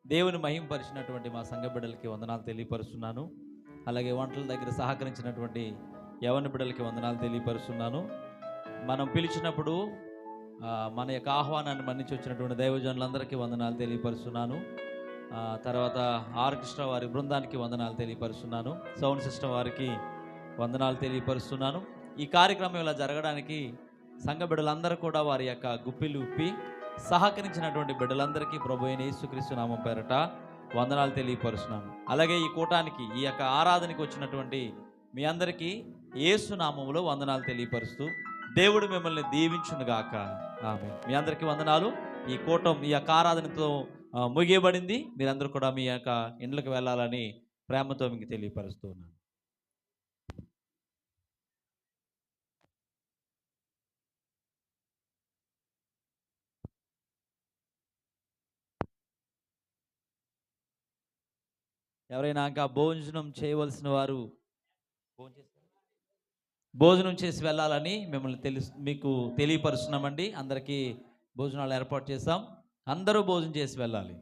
దేవుని మహింపరిచినటువంటి మా సంఘ బిడ్డలకి వందనాలు తెలియపరుస్తున్నాను. అలాగే వంటల దగ్గర సహకరించినటువంటి యవన బిడ్డలకి వందనాలు తెలియపరుస్తున్నాను. మనం పిలిచినప్పుడు మన యొక్క ఆహ్వానాన్ని మన్నించి వచ్చినటువంటి దైవజనులందరికీ వందనాలు తెలియపరుస్తున్నాను. తర్వాత ఆర్కెస్ట్రా వారి బృందానికి వందనాలు తెలియపరుస్తున్నాను. సౌండ్ సిస్టమ్ వారికి వందనాలు తెలియపరుస్తున్నాను. ఈ కార్యక్రమం ఇలా జరగడానికి సంఘ బిడ్డలందరూ కూడా వారి యొక్క గుప్పిలు ఉప్పి సహకరించినటువంటి బిడ్డలందరికీ ప్రభు అయిన యేసుక్రీస్తు నామం పేరట వందనాలు తెలియపరుస్తున్నాను. అలాగే ఈ కూటానికి ఈ యొక్క ఆరాధనకి వచ్చినటువంటి మీ అందరికీ యేసు నామములో వందనాలు తెలియపరుస్తూ దేవుడు మిమ్మల్ని దీవించునుగాక. ఆమేన్. మీ అందరికీ వందనాలు. ఈ కూటం ఈ యొక్క ఆరాధనతో ముగియబడింది. మీరందరూ కూడా మీ యొక్క ఇండ్లకు వెళ్ళాలని ప్రేమతో మీకు తెలియపరుస్తూ ఉన్నాను. ఎవరైనా ఇంకా భోజనం చేయవలసిన వారు భోజనం చేసి వెళ్ళాలని మీకు తెలియపరుస్తున్నామండి. అందరికీ భోజనాలు ఏర్పాటు చేస్తాం. అందరూ భోజనం చేసి వెళ్ళాలి.